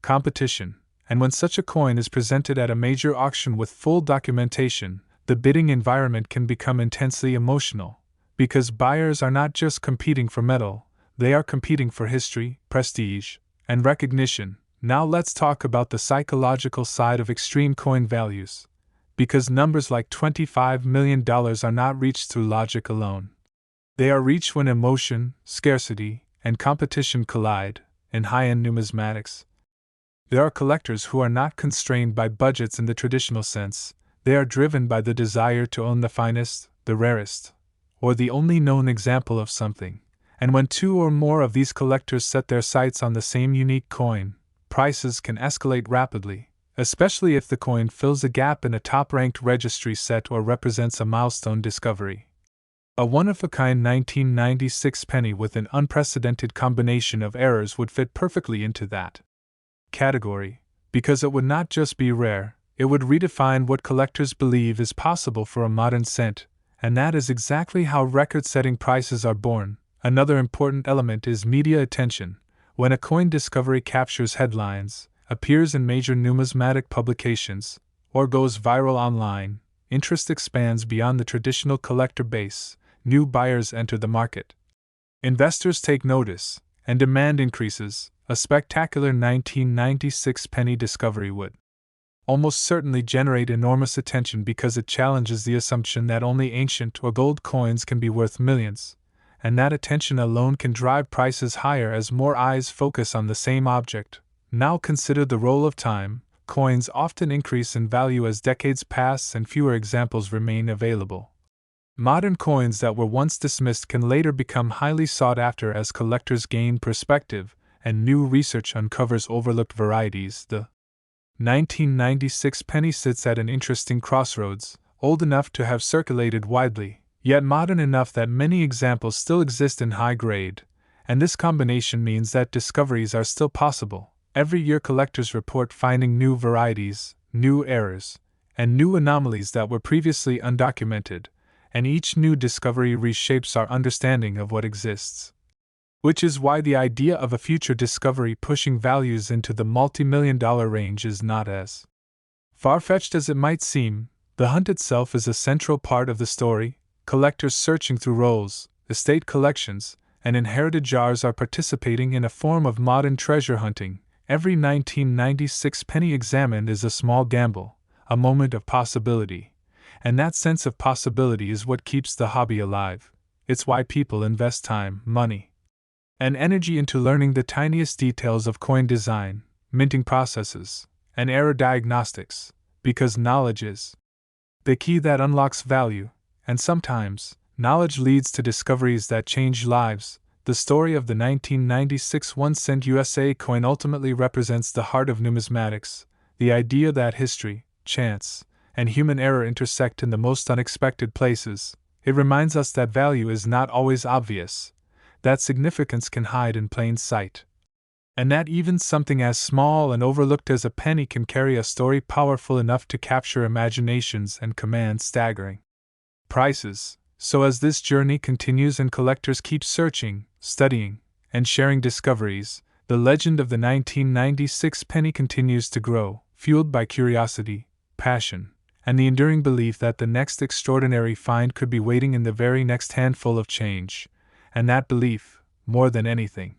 competition, and when such a coin is presented at a major auction with full documentation, the bidding environment can become intensely emotional, because buyers are not just competing for metal, they are competing for history, prestige, and recognition. Now let's talk about the psychological side of extreme coin values. Because numbers like $25 million are not reached through logic alone. They are reached when emotion, scarcity, and competition collide. In high-end numismatics, there are collectors who are not constrained by budgets in the traditional sense. They are driven by the desire to own the finest, the rarest, or the only known example of something. And when two or more of these collectors set their sights on the same unique coin, prices can escalate rapidly, especially if the coin fills a gap in a top-ranked registry set or represents a milestone discovery. A one-of-a-kind 1996 penny with an unprecedented combination of errors would fit perfectly into that category, because it would not just be rare, it would redefine what collectors believe is possible for a modern cent, and that is exactly how record-setting prices are born. Another important element is media attention. When a coin discovery captures headlines, appears in major numismatic publications, or goes viral online, interest expands beyond the traditional collector base. New buyers enter the market. Investors take notice, and demand increases. A spectacular 1996 penny discovery would almost certainly generate enormous attention because it challenges the assumption that only ancient or gold coins can be worth millions, and that attention alone can drive prices higher as more eyes focus on the same object. Now consider the roll of time. Coins often increase in value as decades pass and fewer examples remain available. Modern coins that were once dismissed can later become highly sought after as collectors gain perspective and new research uncovers overlooked varieties. The 1996 penny sits at an interesting crossroads, old enough to have circulated widely, yet modern enough that many examples still exist in high grade, and this combination means that discoveries are still possible. Every year collectors report finding new varieties, new errors, and new anomalies that were previously undocumented, and each new discovery reshapes our understanding of what exists. Which is why the idea of a future discovery pushing values into the multi-million-dollar range is not as far-fetched as it might seem. The hunt itself is a central part of the story. Collectors searching through rolls, estate collections, and inherited jars are participating in a form of modern treasure hunting. Every 1996 penny examined is a small gamble, a moment of possibility. And that sense of possibility is what keeps the hobby alive. It's why people invest time, money, and energy into learning the tiniest details of coin design, minting processes, and error diagnostics, because knowledge is the key that unlocks value, and sometimes, knowledge leads to discoveries that change lives. The story of the 1996 1-cent USA coin ultimately represents the heart of numismatics, the idea that history, chance, and human error intersect in the most unexpected places. It reminds us that value is not always obvious, that significance can hide in plain sight, and that even something as small and overlooked as a penny can carry a story powerful enough to capture imaginations and command staggering prices. So as this journey continues and collectors keep searching, studying, and sharing discoveries, the legend of the 1996 penny continues to grow, fueled by curiosity, passion, and the enduring belief that the next extraordinary find could be waiting in the very next handful of change. And that belief, more than anything,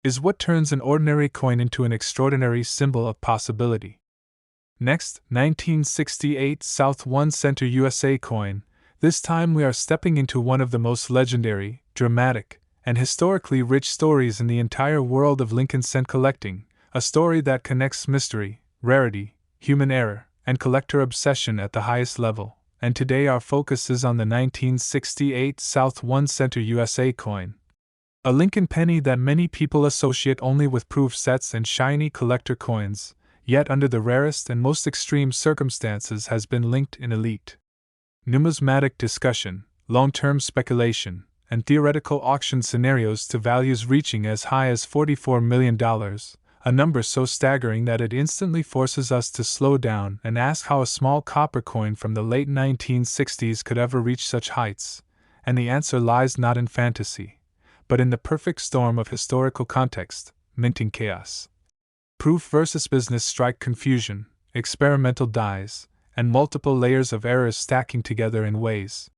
is what turns an ordinary coin into an extraordinary symbol of possibility. Next, 1968 South 1 Center USA coin. This time we are stepping into one of the most legendary, dramatic, and historically rich stories in the entire world of Lincoln cent collecting, a story that connects mystery, rarity, human error, and collector obsession at the highest level. and today our focus is on the 1968 South 1 Center USA coin. A Lincoln penny that many people associate only with proof sets and shiny collector coins, yet under the rarest and most extreme circumstances has been linked in elite numismatic discussion, long-term speculation, and theoretical auction scenarios to values reaching as high as $44 million, a number so staggering that it instantly forces us to slow down and ask how a small copper coin from the late 1960s could ever reach such heights, and the answer lies not in fantasy, but in the perfect storm of historical context, minting chaos. Proof versus business strike confusion, experimental dies, and multiple layers of errors stacking together in ways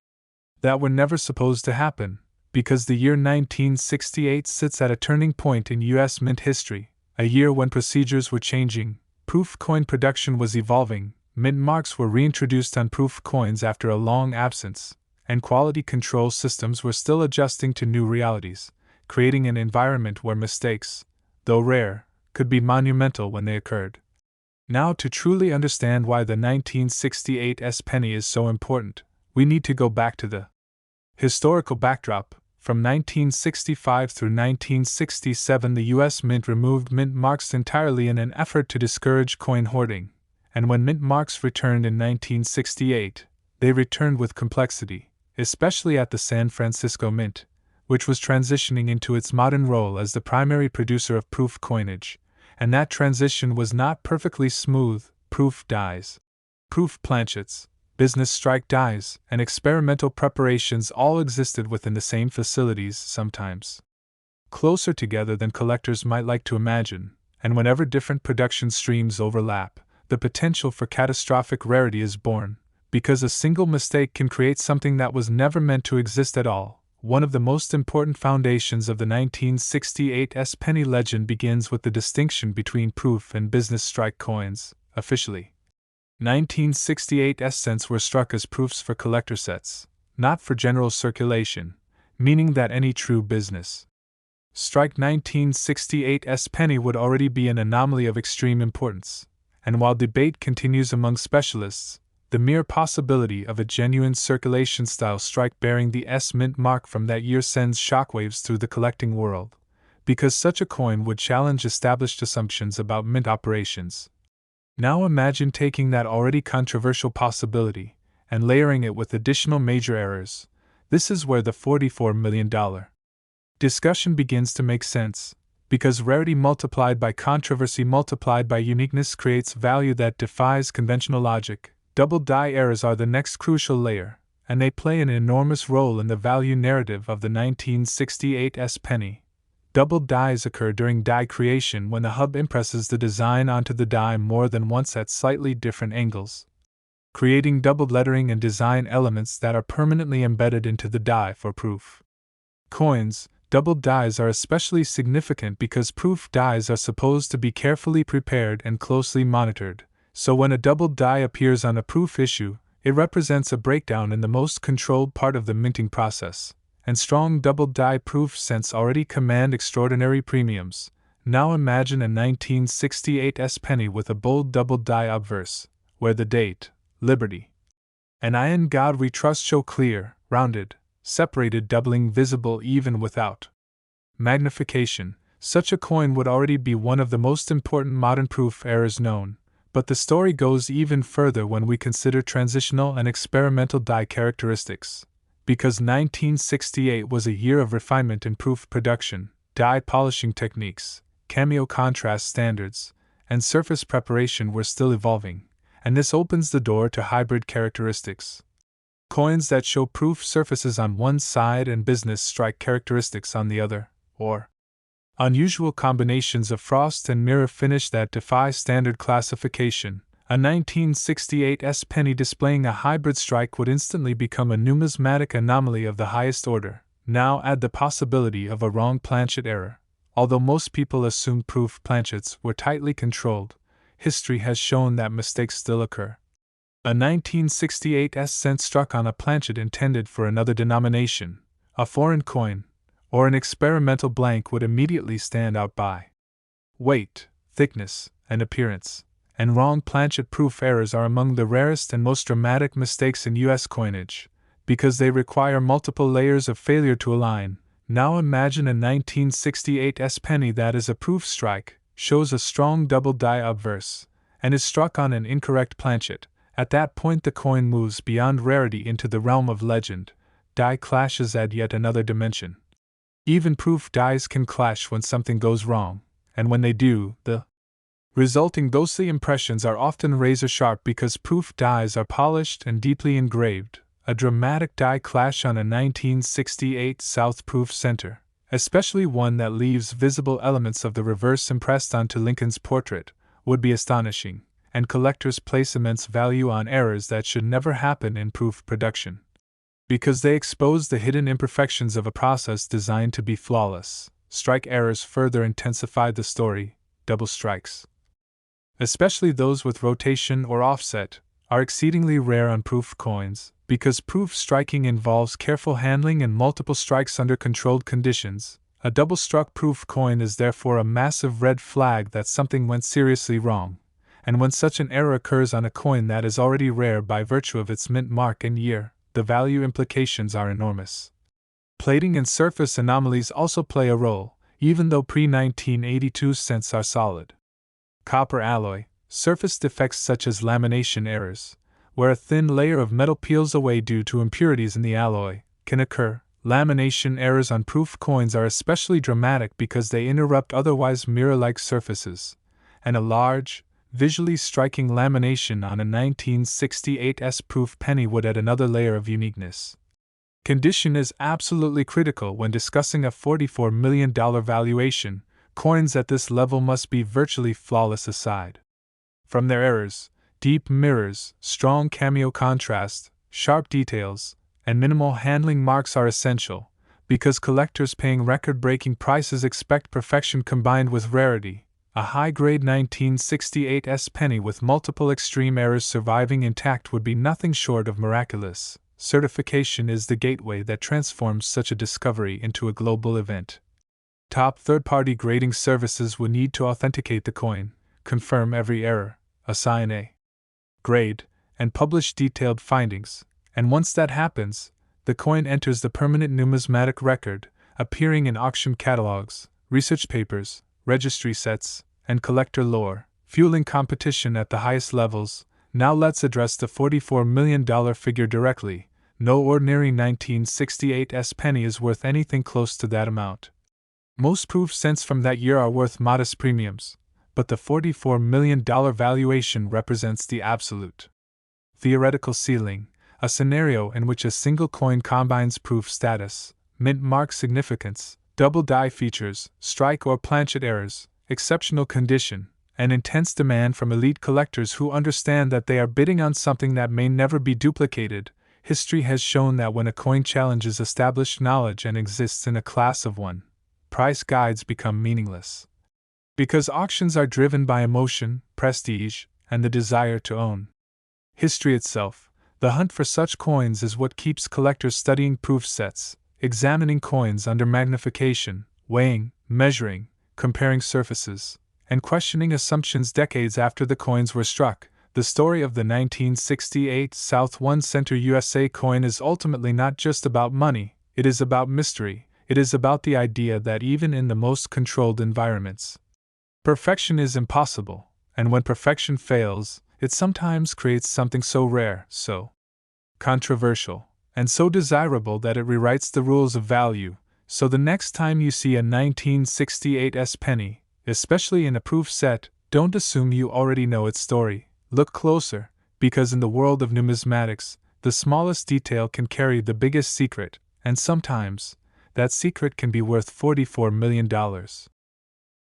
that were never supposed to happen, because the year 1968 sits at a turning point in U.S. mint history, a year when procedures were changing, proof coin production was evolving, mint marks were reintroduced on proof coins after a long absence, and quality control systems were still adjusting to new realities, creating an environment where mistakes, though rare, could be monumental when they occurred. Now, to truly understand why the 1968 S penny is so important, we need to go back to the historical backdrop. From 1965 through 1967, the U.S. Mint removed mint marks entirely in an effort to discourage coin hoarding, and when mint marks returned in 1968, they returned with complexity, especially at the San Francisco Mint, which was transitioning into its modern role as the primary producer of proof coinage, and that transition was not perfectly smooth. Proof dies, proof planchets, business strike dies, and experimental preparations all existed within the same facilities, sometimes closer together than collectors might like to imagine, and whenever different production streams overlap, the potential for catastrophic rarity is born, because a single mistake can create something that was never meant to exist at all. One of the most important foundations of the 1968 S penny legend begins with the distinction between proof and business strike coins. Officially, 1968 S cents were struck as proofs for collector sets, not for general circulation, meaning that any true business strike 1968 S penny would already be an anomaly of extreme importance, and while debate continues among specialists, the mere possibility of a genuine circulation-style strike bearing the S mint mark from that year sends shockwaves through the collecting world, because such a coin would challenge established assumptions about mint operations. Now imagine taking that already controversial possibility and layering it with additional major errors. This is where the $44 million discussion begins to make sense, because rarity multiplied by controversy multiplied by uniqueness creates value that defies conventional logic. Double die errors are the next crucial layer, and they play an enormous role in the value narrative of the 1968 S penny. Double dies occur during die creation when the hub impresses the design onto the die more than once at slightly different angles, creating doubled lettering and design elements that are permanently embedded into the die for proof coins. Double dies are especially significant because proof dies are supposed to be carefully prepared and closely monitored. So when a double die appears on a proof issue, it represents a breakdown in the most controlled part of the minting process, and strong double die proof cents already command extraordinary premiums. Now imagine a 1968 S penny with a bold double die obverse, where the date, liberty, and I in God we trust show clear, rounded, separated doubling visible even without magnification. Such a coin would already be one of the most important modern proof errors known. But the story goes even further when we consider transitional and experimental die characteristics. Because 1968 was a year of refinement in proof production, die polishing techniques, cameo contrast standards, and surface preparation were still evolving, and this opens the door to hybrid characteristics. Coins that show proof surfaces on one side and business strike characteristics on the other, or unusual combinations of frost and mirror finish that defy standard classification. A 1968 S penny displaying a hybrid strike would instantly become a numismatic anomaly of the highest order. Now add the possibility of a wrong planchet error. Although most people assume proof planchets were tightly controlled, history has shown that mistakes still occur. A 1968 S cent struck on a planchet intended for another denomination, a foreign coin, or an experimental blank would immediately stand out by weight, thickness, and appearance, and wrong planchet-proof errors are among the rarest and most dramatic mistakes in U.S. coinage, because they require multiple layers of failure to align. Now imagine a 1968 S penny that is a proof strike, shows a strong double die obverse, and is struck on an incorrect planchet. At that point the coin moves beyond rarity into the realm of legend. Die clashes add yet another dimension. Even proof dies can clash when something goes wrong, and when they do, the resulting ghostly impressions are often razor-sharp because proof dies are polished and deeply engraved. A dramatic die clash on a 1968 South Proof Center, especially one that leaves visible elements of the reverse impressed onto Lincoln's portrait, would be astonishing, and collectors place immense value on errors that should never happen in proof production, because they expose the hidden imperfections of a process designed to be flawless. Strike errors further intensify the story. Double strikes, especially those with rotation or offset, are exceedingly rare on proof coins, because proof striking involves careful handling and multiple strikes under controlled conditions. A double-struck proof coin is therefore a massive red flag that something went seriously wrong, and when such an error occurs on a coin that is already rare by virtue of its mint mark and year, the value implications are enormous. Plating and surface anomalies also play a role, even though pre-1982 cents are solid. Copper alloy, surface defects such as lamination errors, where a thin layer of metal peels away due to impurities in the alloy, can occur. Lamination errors on proof coins are especially dramatic because they interrupt otherwise mirror-like surfaces, and a large, visually striking lamination on a 1968 S-proof penny would add another layer of uniqueness. Condition is absolutely critical when discussing a $44 million valuation. Coins at this level must be virtually flawless aside from their errors. Deep mirrors, strong cameo contrast, sharp details, and minimal handling marks are essential, because collectors paying record-breaking prices expect perfection combined with rarity. A high-grade 1968 S penny with multiple extreme errors surviving intact would be nothing short of miraculous. Certification is the gateway that transforms such a discovery into a global event. Top third-party grading services would need to authenticate the coin, confirm every error, assign a grade, and publish detailed findings, and once that happens, the coin enters the permanent numismatic record, appearing in auction catalogs, research papers, registry sets, and collector lore, fueling competition at the highest levels. Now let's address the $44 million figure directly. No ordinary 1968 S penny is worth anything close to that amount. Most proof cents from that year are worth modest premiums, but the $44 million valuation represents the absolute theoretical ceiling, a scenario in which a single coin combines proof status, mint mark significance, double die features, strike or planchet errors, exceptional condition, and intense demand from elite collectors who understand that they are bidding on something that may never be duplicated. History has shown that when a coin challenges established knowledge and exists in a class of one, price guides become meaningless. Because auctions are driven by emotion, prestige, and the desire to own history itself, the hunt for such coins is what keeps collectors studying proof sets, examining coins under magnification, weighing, measuring, comparing surfaces, and questioning assumptions decades after the coins were struck. The story of the 1968 South 1 Center USA coin is ultimately not just about money, it is about mystery. It is about the idea that even in the most controlled environments, perfection is impossible, and when perfection fails, it sometimes creates something so rare, so controversial, and so desirable that it rewrites the rules of value. So the next time you see a 1968 S penny, especially in a proof set, don't assume you already know its story. Look closer, because in the world of numismatics, the smallest detail can carry the biggest secret, and sometimes, that secret can be worth $44 million.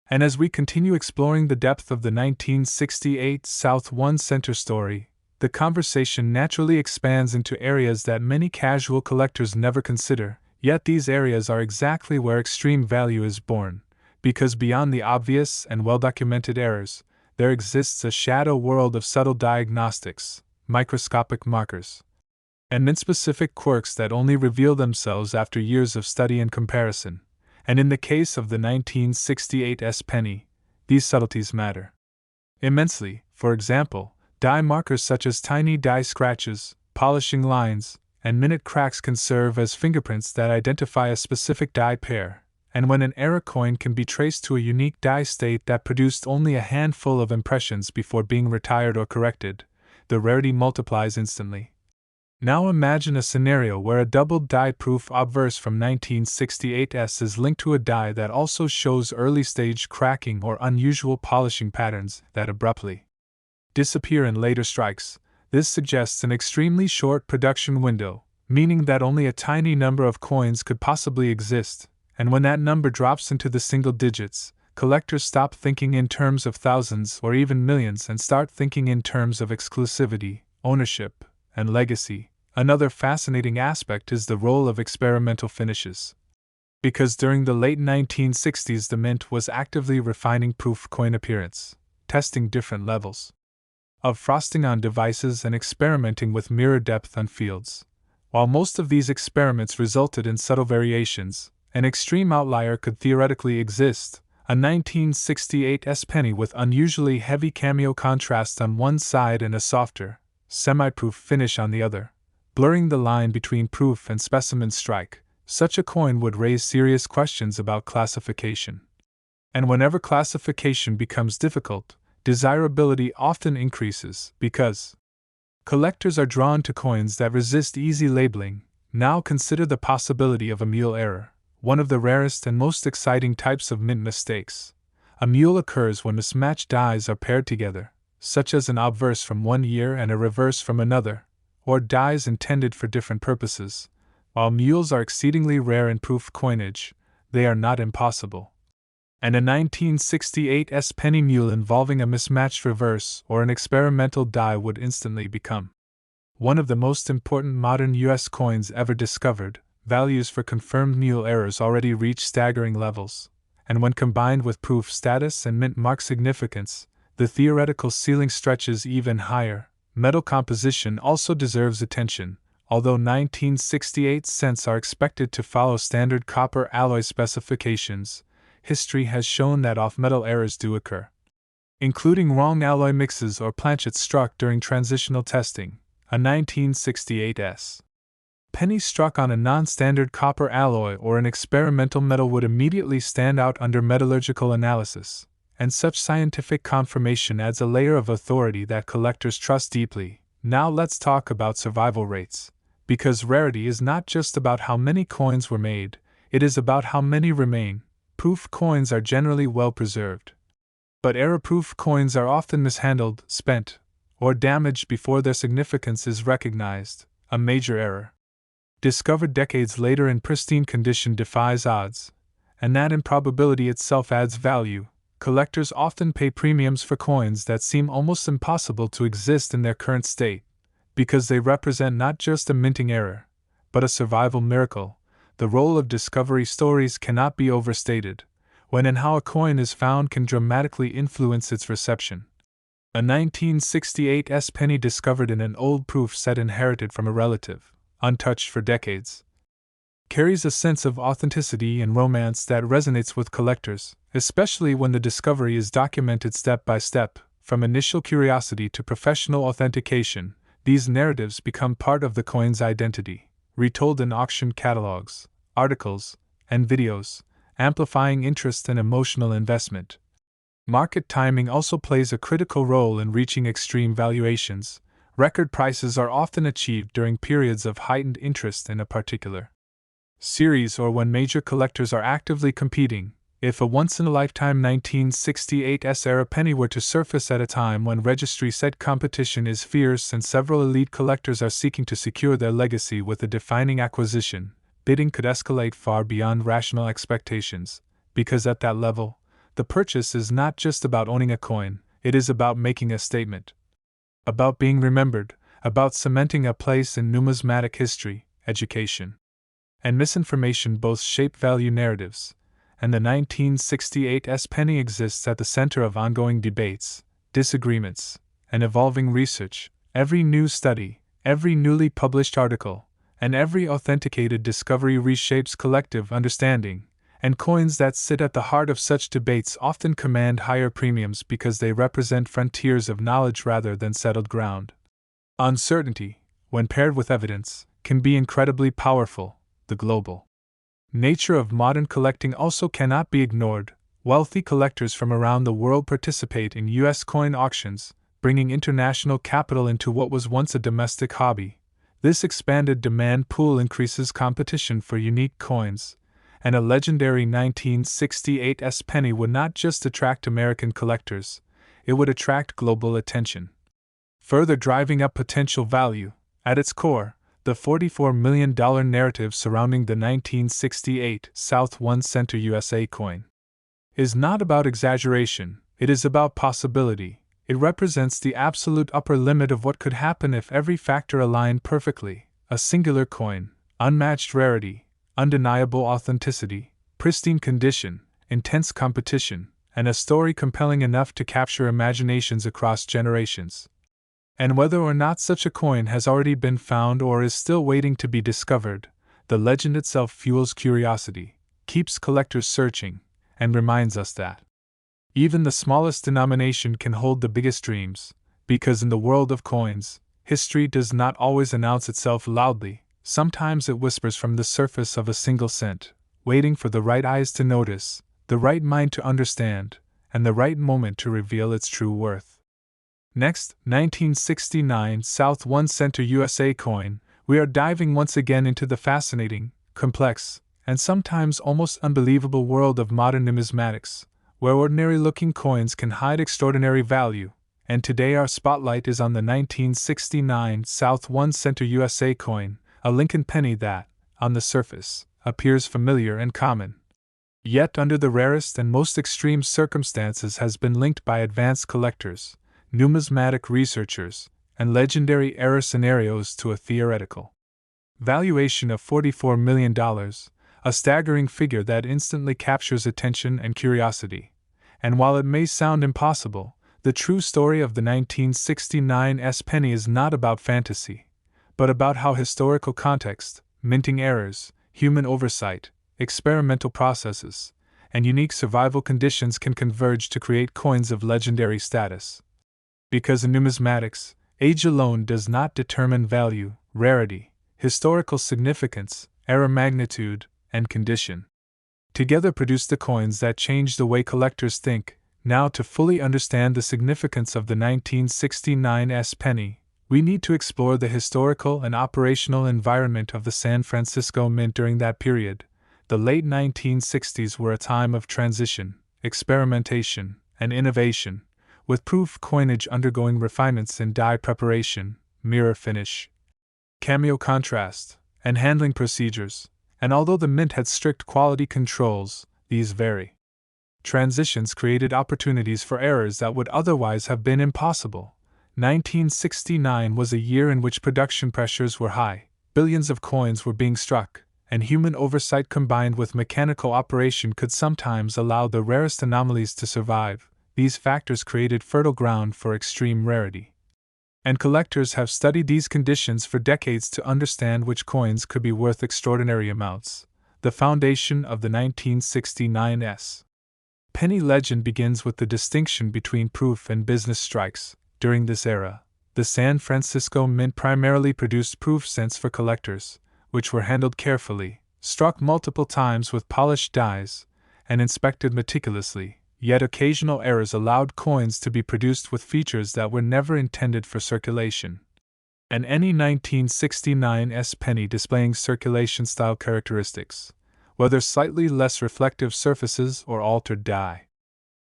And as we continue exploring the depth of the 1968 South 1 Center story, the conversation naturally expands into areas that many casual collectors never consider, yet these areas are exactly where extreme value is born, because beyond the obvious and well-documented errors, there exists a shadow world of subtle diagnostics, microscopic markers, and mint-specific quirks that only reveal themselves after years of study and comparison. And in the case of the 1968 S penny, these subtleties matter immensely, For example, die markers such as tiny die scratches, polishing lines, and minute cracks can serve as fingerprints that identify a specific die pair, and when an error coin can be traced to a unique die state that produced only a handful of impressions before being retired or corrected, the rarity multiplies instantly. Now imagine a scenario where a doubled die-proof obverse from 1968S is linked to a die that also shows early-stage cracking or unusual polishing patterns that abruptly disappear in later strikes. This suggests an extremely short production window, meaning that only a tiny number of coins could possibly exist, and when that number drops into the single digits, collectors stop thinking in terms of thousands or even millions and start thinking in terms of exclusivity, ownership, and legacy. Another fascinating aspect is the role of experimental finishes. Because during the late 1960s the mint was actively refining proof coin appearance, testing different levels of frosting on devices and experimenting with mirror depth on fields. While most of these experiments resulted in subtle variations, an extreme outlier could theoretically exist, a 1968S penny with unusually heavy cameo contrast on one side and a softer, semi-proof finish on the other, blurring the line between proof and specimen strike. Such a coin would raise serious questions about classification. And whenever classification becomes difficult, desirability often increases because collectors are drawn to coins that resist easy labeling. Now consider the possibility of a mule error, one of the rarest and most exciting types of mint mistakes. A mule occurs when mismatched dies are paired together, such as an obverse from one year and a reverse from another, or dies intended for different purposes. While mules are exceedingly rare in proof coinage, they are not impossible. And a 1968S penny mule involving a mismatched reverse or an experimental die would instantly become one of the most important modern U.S. coins ever discovered. Values for confirmed mule errors already reach staggering levels, and when combined with proof status and mint mark significance, the theoretical ceiling stretches even higher. Metal composition also deserves attention. Although 1968 cents are expected to follow standard copper alloy specifications, history has shown that off-metal errors do occur, including wrong alloy mixes or planchets struck during transitional testing. A 1968S penny struck on a non-standard copper alloy or an experimental metal would immediately stand out under metallurgical analysis, and such scientific confirmation adds a layer of authority that collectors trust deeply. Now let's talk about survival rates. Because rarity is not just about how many coins were made, it is about how many remain. Proof coins are generally well preserved, but error-proof coins are often mishandled, spent, or damaged before their significance is recognized. A major error, discovered decades later in pristine condition, defies odds, and that improbability itself adds value. Collectors often pay premiums for coins that seem almost impossible to exist in their current state, because they represent not just a minting error, but a survival miracle. The role of discovery stories cannot be overstated. When and how a coin is found can dramatically influence its reception. A 1968S penny discovered in an old proof set inherited from a relative, untouched for decades, carries a sense of authenticity and romance that resonates with collectors, especially when the discovery is documented step by step, from initial curiosity to professional authentication. These narratives become part of the coin's identity, retold in auction catalogs, articles, and videos, amplifying interest and emotional investment. Market timing also plays a critical role in reaching extreme valuations. Record prices are often achieved during periods of heightened interest in a particular series or when major collectors are actively competing. If a once-in-a-lifetime 1968S era penny were to surface at a time when registry set competition is fierce and several elite collectors are seeking to secure their legacy with a defining acquisition, bidding could escalate far beyond rational expectations, because at that level, the purchase is not just about owning a coin, it is about making a statement, about being remembered, about cementing a place in numismatic history. Education and misinformation both shape value narratives, and the 1968S penny exists at the center of ongoing debates, disagreements, and evolving research. Every new study, every newly published article, and every authenticated discovery reshapes collective understanding, and coins that sit at the heart of such debates often command higher premiums because they represent frontiers of knowledge rather than settled ground. Uncertainty, when paired with evidence, can be incredibly powerful. The global nature of modern collecting also cannot be ignored. Wealthy collectors from around the world participate in U.S. coin auctions, bringing international capital into what was once a domestic hobby. This expanded demand pool increases competition for unique coins, and a legendary 1968 penny would not just attract American collectors, it would attract global attention, further driving up potential value. At its core, the $44 million narrative surrounding the 1968 South 1 Center USA coin is not about exaggeration, it is about possibility. It represents the absolute upper limit of what could happen if every factor aligned perfectly: a singular coin, unmatched rarity, undeniable authenticity, pristine condition, intense competition, and a story compelling enough to capture imaginations across generations. And whether or not such a coin has already been found or is still waiting to be discovered, the legend itself fuels curiosity, keeps collectors searching, and reminds us that even the smallest denomination can hold the biggest dreams, because in the world of coins, history does not always announce itself loudly. Sometimes it whispers from the surface of a single cent, waiting for the right eyes to notice, the right mind to understand, and the right moment to reveal its true worth. Next, 1969 South 1 Center USA coin. We are diving once again into the fascinating, complex, and sometimes almost unbelievable world of modern numismatics, where ordinary-looking coins can hide extraordinary value, and today our spotlight is on the 1969 South 1 Center USA coin, a Lincoln penny that, on the surface, appears familiar and common, yet under the rarest and most extreme circumstances has been linked by advanced collectors, numismatic researchers, and legendary error scenarios to a theoretical valuation of $44 million, a staggering figure that instantly captures attention and curiosity. And while it may sound impossible, the true story of the 1969 penny is not about fantasy, but about how historical context, minting errors, human oversight, experimental processes, and unique survival conditions can converge to create coins of legendary status. Because in numismatics, age alone does not determine value, rarity, historical significance, error magnitude, and condition together produce the coins that change the way collectors think. Now, to fully understand the significance of the 1969 penny, we need to explore the historical and operational environment of the San Francisco Mint during that period. The late 1960s were a time of transition, experimentation, and innovation, with proof coinage undergoing refinements in die preparation, mirror finish, cameo contrast, and handling procedures. And although the mint had strict quality controls, these very transitions created opportunities for errors that would otherwise have been impossible. 1969 was a year in which production pressures were high, billions of coins were being struck, and human oversight combined with mechanical operation could sometimes allow the rarest anomalies to survive. These factors created fertile ground for extreme rarity. And collectors have studied these conditions for decades to understand which coins could be worth extraordinary amounts. The foundation of the 1969 penny legend begins with the distinction between proof and business strikes. During this era, the San Francisco Mint primarily produced proof cents for collectors, which were handled carefully, struck multiple times with polished dies, and inspected meticulously. Yet occasional errors allowed coins to be produced with features that were never intended for circulation. And any 1969 penny displaying circulation-style characteristics, whether slightly less reflective surfaces or altered die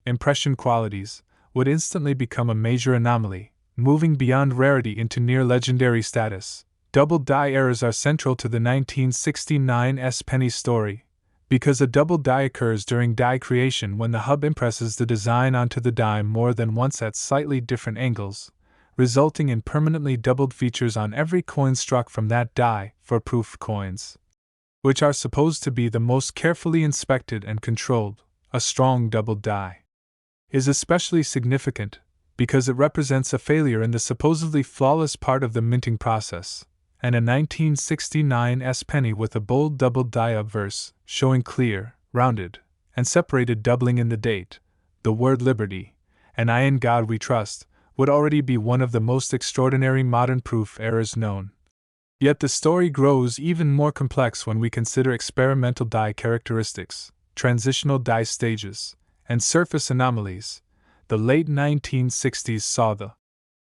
impression qualities, would instantly become a major anomaly, moving beyond rarity into near-legendary status. Double die errors are central to the 1969 penny story, because a double die occurs during die creation when the hub impresses the design onto the die more than once at slightly different angles, resulting in permanently doubled features on every coin struck from that die. For proof coins, which are supposed to be the most carefully inspected and controlled, a strong double die is especially significant because it represents a failure in the supposedly flawless part of the minting process. And a 1969 penny with a bold double die obverse, showing clear, rounded, and separated doubling in the date, the word liberty, and I in God we trust, would already be one of the most extraordinary modern proof errors known. Yet the story grows even more complex when we consider experimental die characteristics, transitional die stages, and surface anomalies. The late 1960s saw the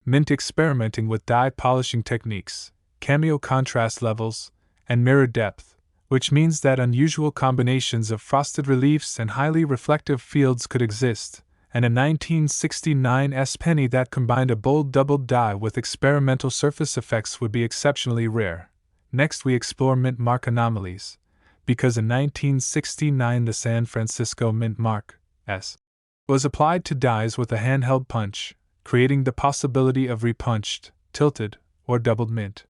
Mint experimenting with die polishing techniques, cameo contrast levels, and mirror depth, which means that unusual combinations of frosted reliefs and highly reflective fields could exist, and a 1969 penny that combined a bold doubled die with experimental surface effects would be exceptionally rare. Next, we explore mint mark anomalies, because in 1969 the San Francisco mint mark S was applied to dies with a handheld punch, creating the possibility of repunched, tilted, or doubled mint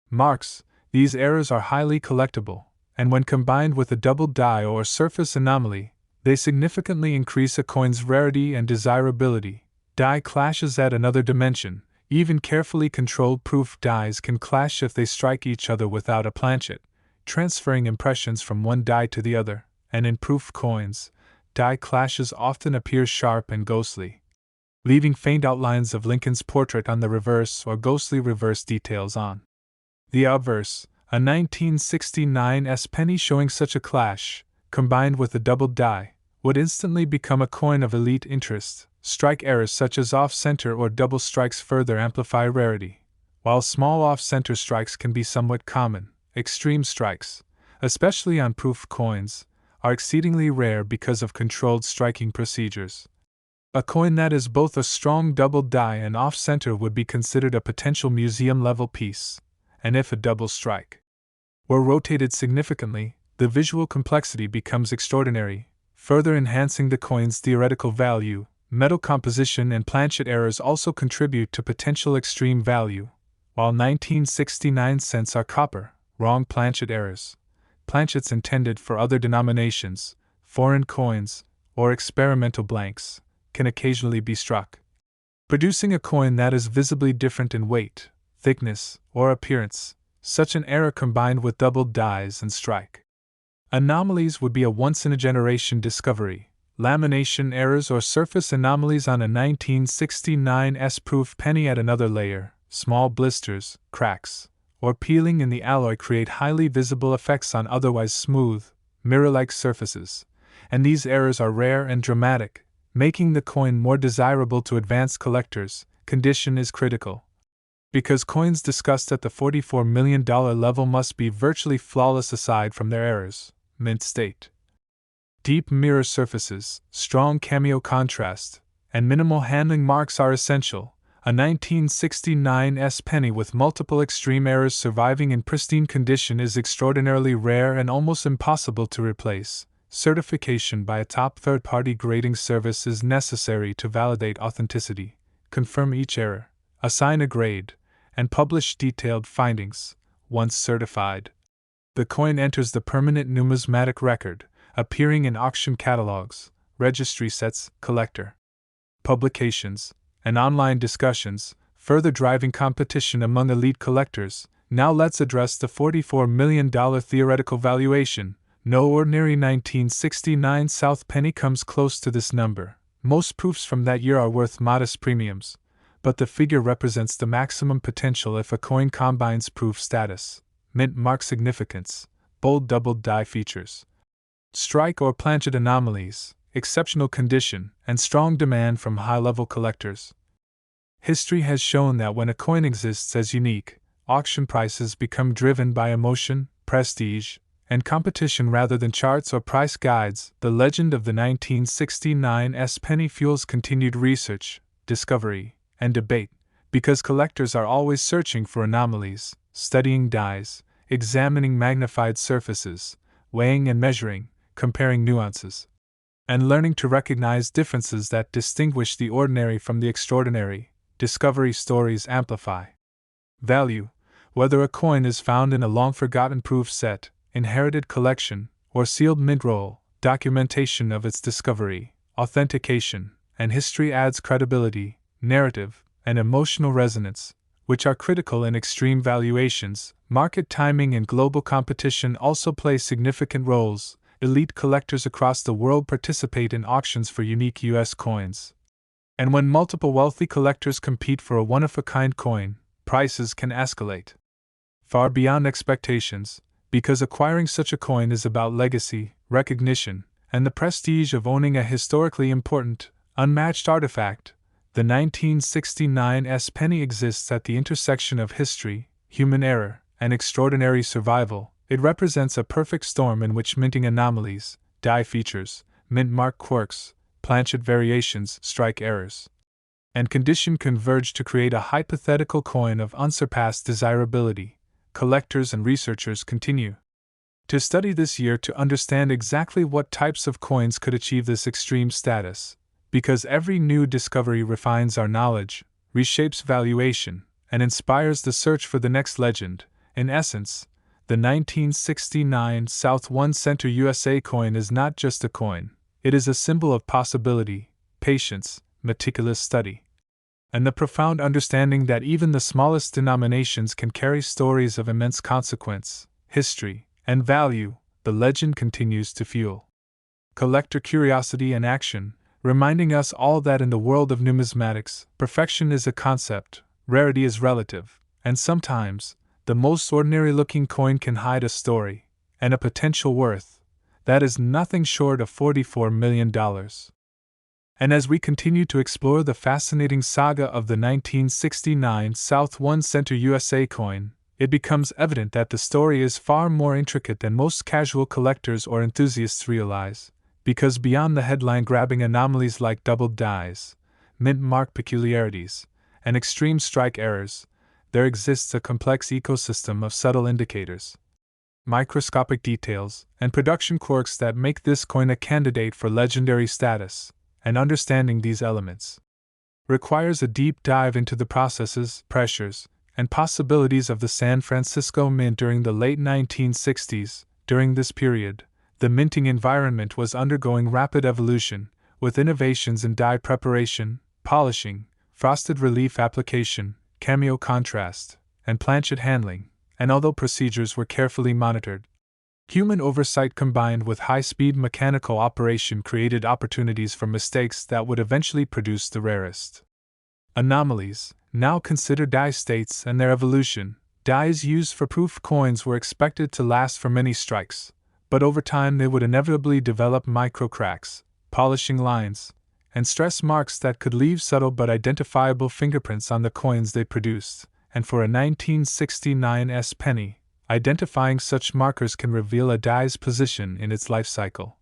marks. These errors are highly collectible, and when combined with a doubled die or surface anomaly, they significantly increase a coin's rarity and desirability. Die clashes add another dimension. Even carefully controlled proof dies can clash if they strike each other without a planchet, transferring impressions from one die to the other, and in proof coins, die clashes often appear sharp and ghostly, leaving faint outlines of Lincoln's portrait on the reverse or ghostly reverse details on the obverse. A 1969 penny showing such a clash, combined with a doubled die, would instantly become a coin of elite interest. Strike errors such as off-center or double strikes further amplify rarity. While small off-center strikes can be somewhat common, extreme strikes, especially on proof coins, are exceedingly rare because of controlled striking procedures. A coin that is both a strong double die and off-center would be considered a potential museum-level piece, and if a double strike were rotated significantly, the visual complexity becomes extraordinary, further enhancing the coin's theoretical value. Metal composition and planchet errors also contribute to potential extreme value. While 1969 cents are copper, wrong planchet errors, planchets intended for other denominations, foreign coins, or experimental blanks, can occasionally be struck, producing a coin that is visibly different in weight, thickness, or appearance. Such an error combined with doubled dies and strike anomalies would be a once-in-a-generation discovery. Lamination errors or surface anomalies on a 1969 proof penny add another layer. Small blisters, cracks, or peeling in the alloy create highly visible effects on otherwise smooth, mirror-like surfaces, and these errors are rare and dramatic, making the coin more desirable to advanced collectors. Condition is critical, because coins discussed at the $44 million level must be virtually flawless aside from their errors. Mint state. Deep mirror surfaces, strong cameo contrast, and minimal handling marks are essential. A 1969 penny with multiple extreme errors surviving in pristine condition is extraordinarily rare and almost impossible to replace. Certification by a top third-party grading service is necessary to validate authenticity, confirm each error, assign a grade, and publish detailed findings. Once certified, the coin enters the permanent numismatic record, appearing in auction catalogs, registry sets, collector publications, and online discussions, further driving competition among elite collectors. Now let's address the $44 million theoretical valuation. No ordinary 1969 South penny comes close to this number. Most proofs from that year are worth modest premiums, but the figure represents the maximum potential if a coin combines proof status, mint mark significance, bold doubled die features, strike or planchet anomalies, exceptional condition, and strong demand from high-level collectors. History has shown that when a coin exists as unique, auction prices become driven by emotion, prestige, and competition rather than charts or price guides. The legend of the 1969 penny fuels continued research, discovery, and debate, because collectors are always searching for anomalies, studying dies, examining magnified surfaces, weighing and measuring, comparing nuances, and learning to recognize differences that distinguish the ordinary from the extraordinary. Discovery stories amplify value. Whether a coin is found in a long-forgotten proof set, inherited collection, or sealed mint roll, documentation of its discovery, authentication, and history adds credibility, narrative, and emotional resonance, which are critical in extreme valuations. Market timing and global competition also play significant roles. elite collectors across the world participate in auctions for unique US coins. And when multiple wealthy collectors compete for a one-of-a-kind coin, prices can escalate far beyond expectations, because acquiring such a coin is about legacy, recognition, and the prestige of owning a historically important, unmatched artifact. The 1969 penny exists at the intersection of history, human error, and extraordinary survival. It represents a perfect storm in which minting anomalies, die features, mint mark quirks, planchet variations, strike errors, and condition converge to create a hypothetical coin of unsurpassed desirability. Collectors and researchers continue to study this year to understand exactly what types of coins could achieve this extreme status, because every new discovery refines our knowledge, reshapes valuation, and inspires the search for the next legend. In essence, the 1969 South 1 Center USA coin is not just a coin, it is a symbol of possibility, patience, meticulous study, and the profound understanding that even the smallest denominations can carry stories of immense consequence, history, and value. The legend continues to fuel collector curiosity and action, reminding us all that in the world of numismatics, perfection is a concept, rarity is relative, and sometimes, the most ordinary-looking coin can hide a story, and a potential worth, that is nothing short of $44 million. And as we continue to explore the fascinating saga of the 1969 South 1 Center USA coin, it becomes evident that the story is far more intricate than most casual collectors or enthusiasts realize, because beyond the headline-grabbing anomalies like doubled dies, mint mark peculiarities, and extreme strike errors, there exists a complex ecosystem of subtle indicators, microscopic details, and production quirks that make this coin a candidate for legendary status. And understanding these elements requires a deep dive into the processes, pressures, and possibilities of the San Francisco Mint during the late 1960s. During this period, the minting environment was undergoing rapid evolution, with innovations in die preparation, polishing, frosted relief application, cameo contrast, and planchet handling, and although procedures were carefully monitored, human oversight combined with high-speed mechanical operation created opportunities for mistakes that would eventually produce the rarest anomalies. Now consider die states and their evolution. Dies used for proof coins were expected to last for many strikes, but over time they would inevitably develop micro-cracks, polishing lines, and stress marks that could leave subtle but identifiable fingerprints on the coins they produced. And for a 1969 penny, identifying such markers can reveal a die's position in its life cycle,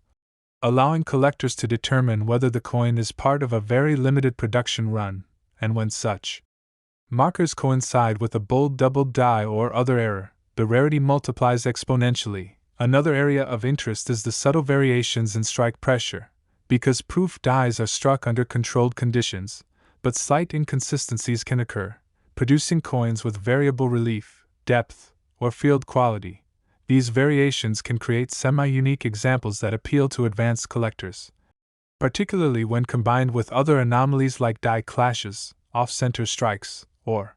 allowing collectors to determine whether the coin is part of a very limited production run, and when such markers coincide with a bold doubled die or other error, the rarity multiplies exponentially. Another area of interest is the subtle variations in strike pressure, because proof dies are struck under controlled conditions, but slight inconsistencies can occur, producing coins with variable relief, depth, or field quality. These variations can create semi-unique examples that appeal to advanced collectors, particularly when combined with other anomalies like die clashes, off-center strikes, or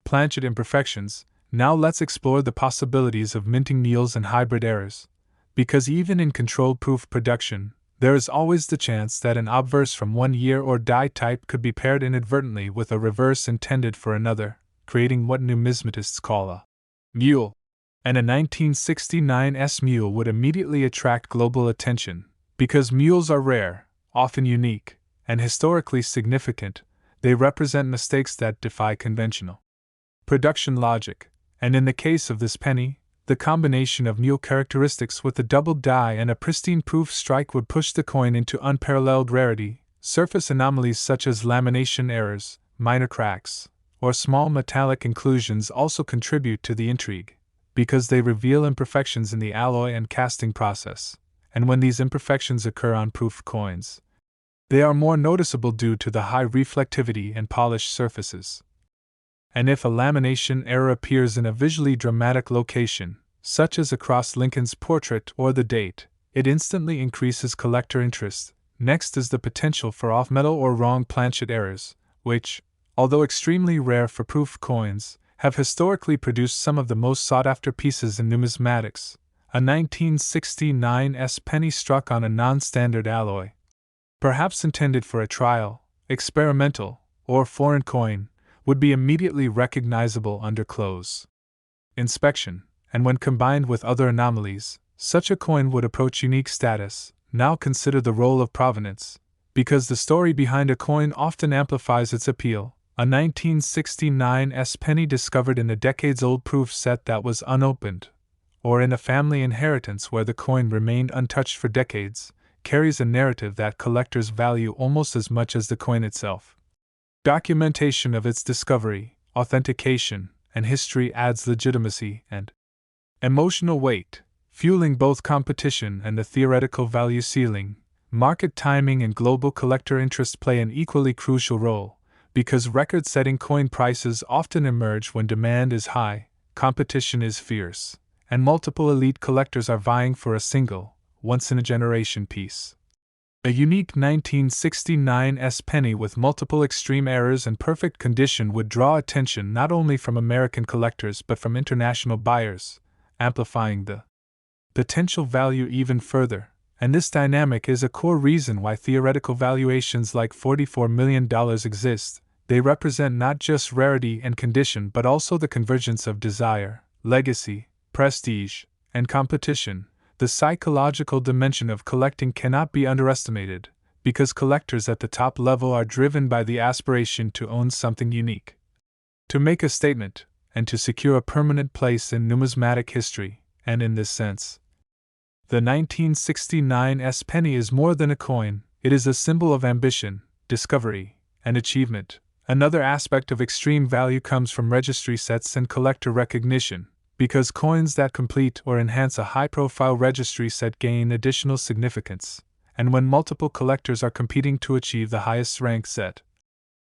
planchet imperfections. Now let's explore the possibilities of minting neals and hybrid errors, because even in controlled proof production, there is always the chance that an obverse from one year or die type could be paired inadvertently with a reverse intended for another, creating what numismatists call a mule. And a 1969 mule would immediately attract global attention, because mules are rare, often unique, and historically significant. They represent mistakes that defy conventional production logic, and in the case of this penny, the combination of mule characteristics with a doubled die and a pristine proof strike would push the coin into unparalleled rarity. Surface anomalies such as lamination errors, minor cracks, or small metallic inclusions also contribute to the intrigue, because they reveal imperfections in the alloy and casting process, and when these imperfections occur on proof coins, they are more noticeable due to the high reflectivity and polished surfaces. And if a lamination error appears in a visually dramatic location, such as across Lincoln's portrait or the date, it instantly increases collector interest. Next is the potential for off-metal or wrong planchet errors, which, although extremely rare for proof coins, have historically produced some of the most sought-after pieces in numismatics. a 1969 penny struck on a non-standard alloy. Perhaps intended for a trial, experimental, or foreign coin, would be immediately recognizable under close inspection, and when combined with other anomalies, such a coin would approach unique status. Now consider the role of provenance, because the story behind a coin often amplifies its appeal. A 1969 penny discovered in a decades-old proof set that was unopened, or in a family inheritance where the coin remained untouched for decades, carries a narrative that collectors value almost as much as the coin itself. Documentation of its discovery, authentication, and history adds legitimacy and emotional weight, fueling both competition and the theoretical value ceiling. Market timing and global collector interest play an equally crucial role, because record-setting coin prices often emerge when demand is high, competition is fierce, and multiple elite collectors are vying for a single, once-in-a-generation piece. A unique 1969 penny with multiple extreme errors and perfect condition would draw attention not only from American collectors but from international buyers, amplifying the potential value even further. And this dynamic is a core reason why theoretical valuations like $44 million exist. They represent not just rarity and condition but also the convergence of desire, legacy, prestige, and competition. The psychological dimension of collecting cannot be underestimated, because collectors at the top level are driven by the aspiration to own something unique, to make a statement, and to secure a permanent place in numismatic history. And in this sense, the 1969 penny is more than a coin, it is a symbol of ambition, discovery, and achievement. Another aspect of extreme value comes from registry sets and collector recognition, because coins that complete or enhance a high-profile registry set gain additional significance, and when multiple collectors are competing to achieve the highest rank set,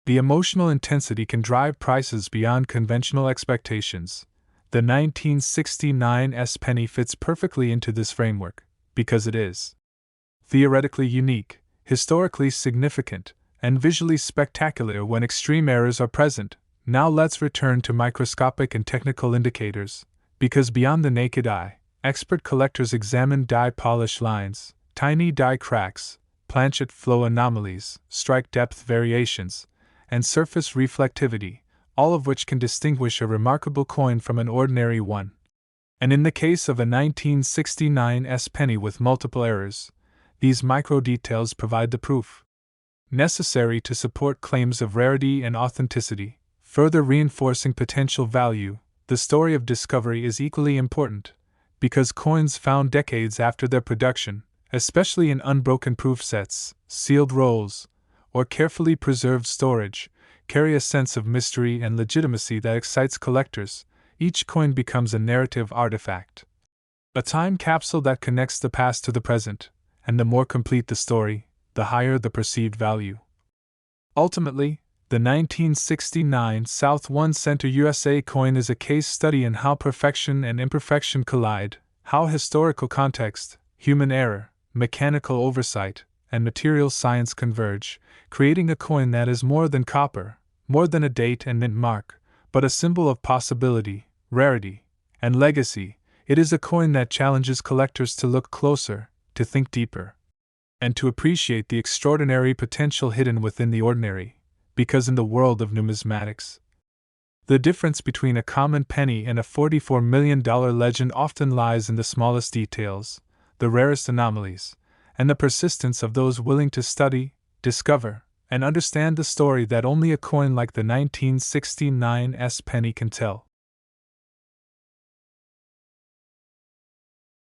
the emotional intensity can drive prices beyond conventional expectations. The 1969 penny fits perfectly into this framework, because it is theoretically unique, historically significant, and visually spectacular when extreme errors are present. Now let's return to microscopic and technical indicators, because beyond the naked eye, expert collectors examine die polish lines, tiny die cracks, planchet flow anomalies, strike depth variations, and surface reflectivity, all of which can distinguish a remarkable coin from an ordinary one. And in the case of a 1969 penny with multiple errors, these micro details provide the proof necessary to support claims of rarity and authenticity, further reinforcing potential value. The story of discovery is equally important, because coins found decades after their production, especially in unbroken proof sets, sealed rolls, or carefully preserved storage, carry a sense of mystery and legitimacy that excites collectors. Each coin becomes a narrative artifact, a time capsule that connects the past to the present, and the more complete the story, the higher the perceived value. Ultimately, the 1969 South 1 Center USA coin is a case study in how perfection and imperfection collide, how historical context, human error, mechanical oversight, and material science converge, creating a coin that is more than copper, more than a date and mint mark, but a symbol of possibility, rarity, and legacy. It is a coin that challenges collectors to look closer, to think deeper, and to appreciate the extraordinary potential hidden within the ordinary. Because in the world of numismatics, the difference between a common penny and a $44 million legend often lies in the smallest details, the rarest anomalies, and the persistence of those willing to study, discover, and understand the story that only a coin like the 1969 penny can tell.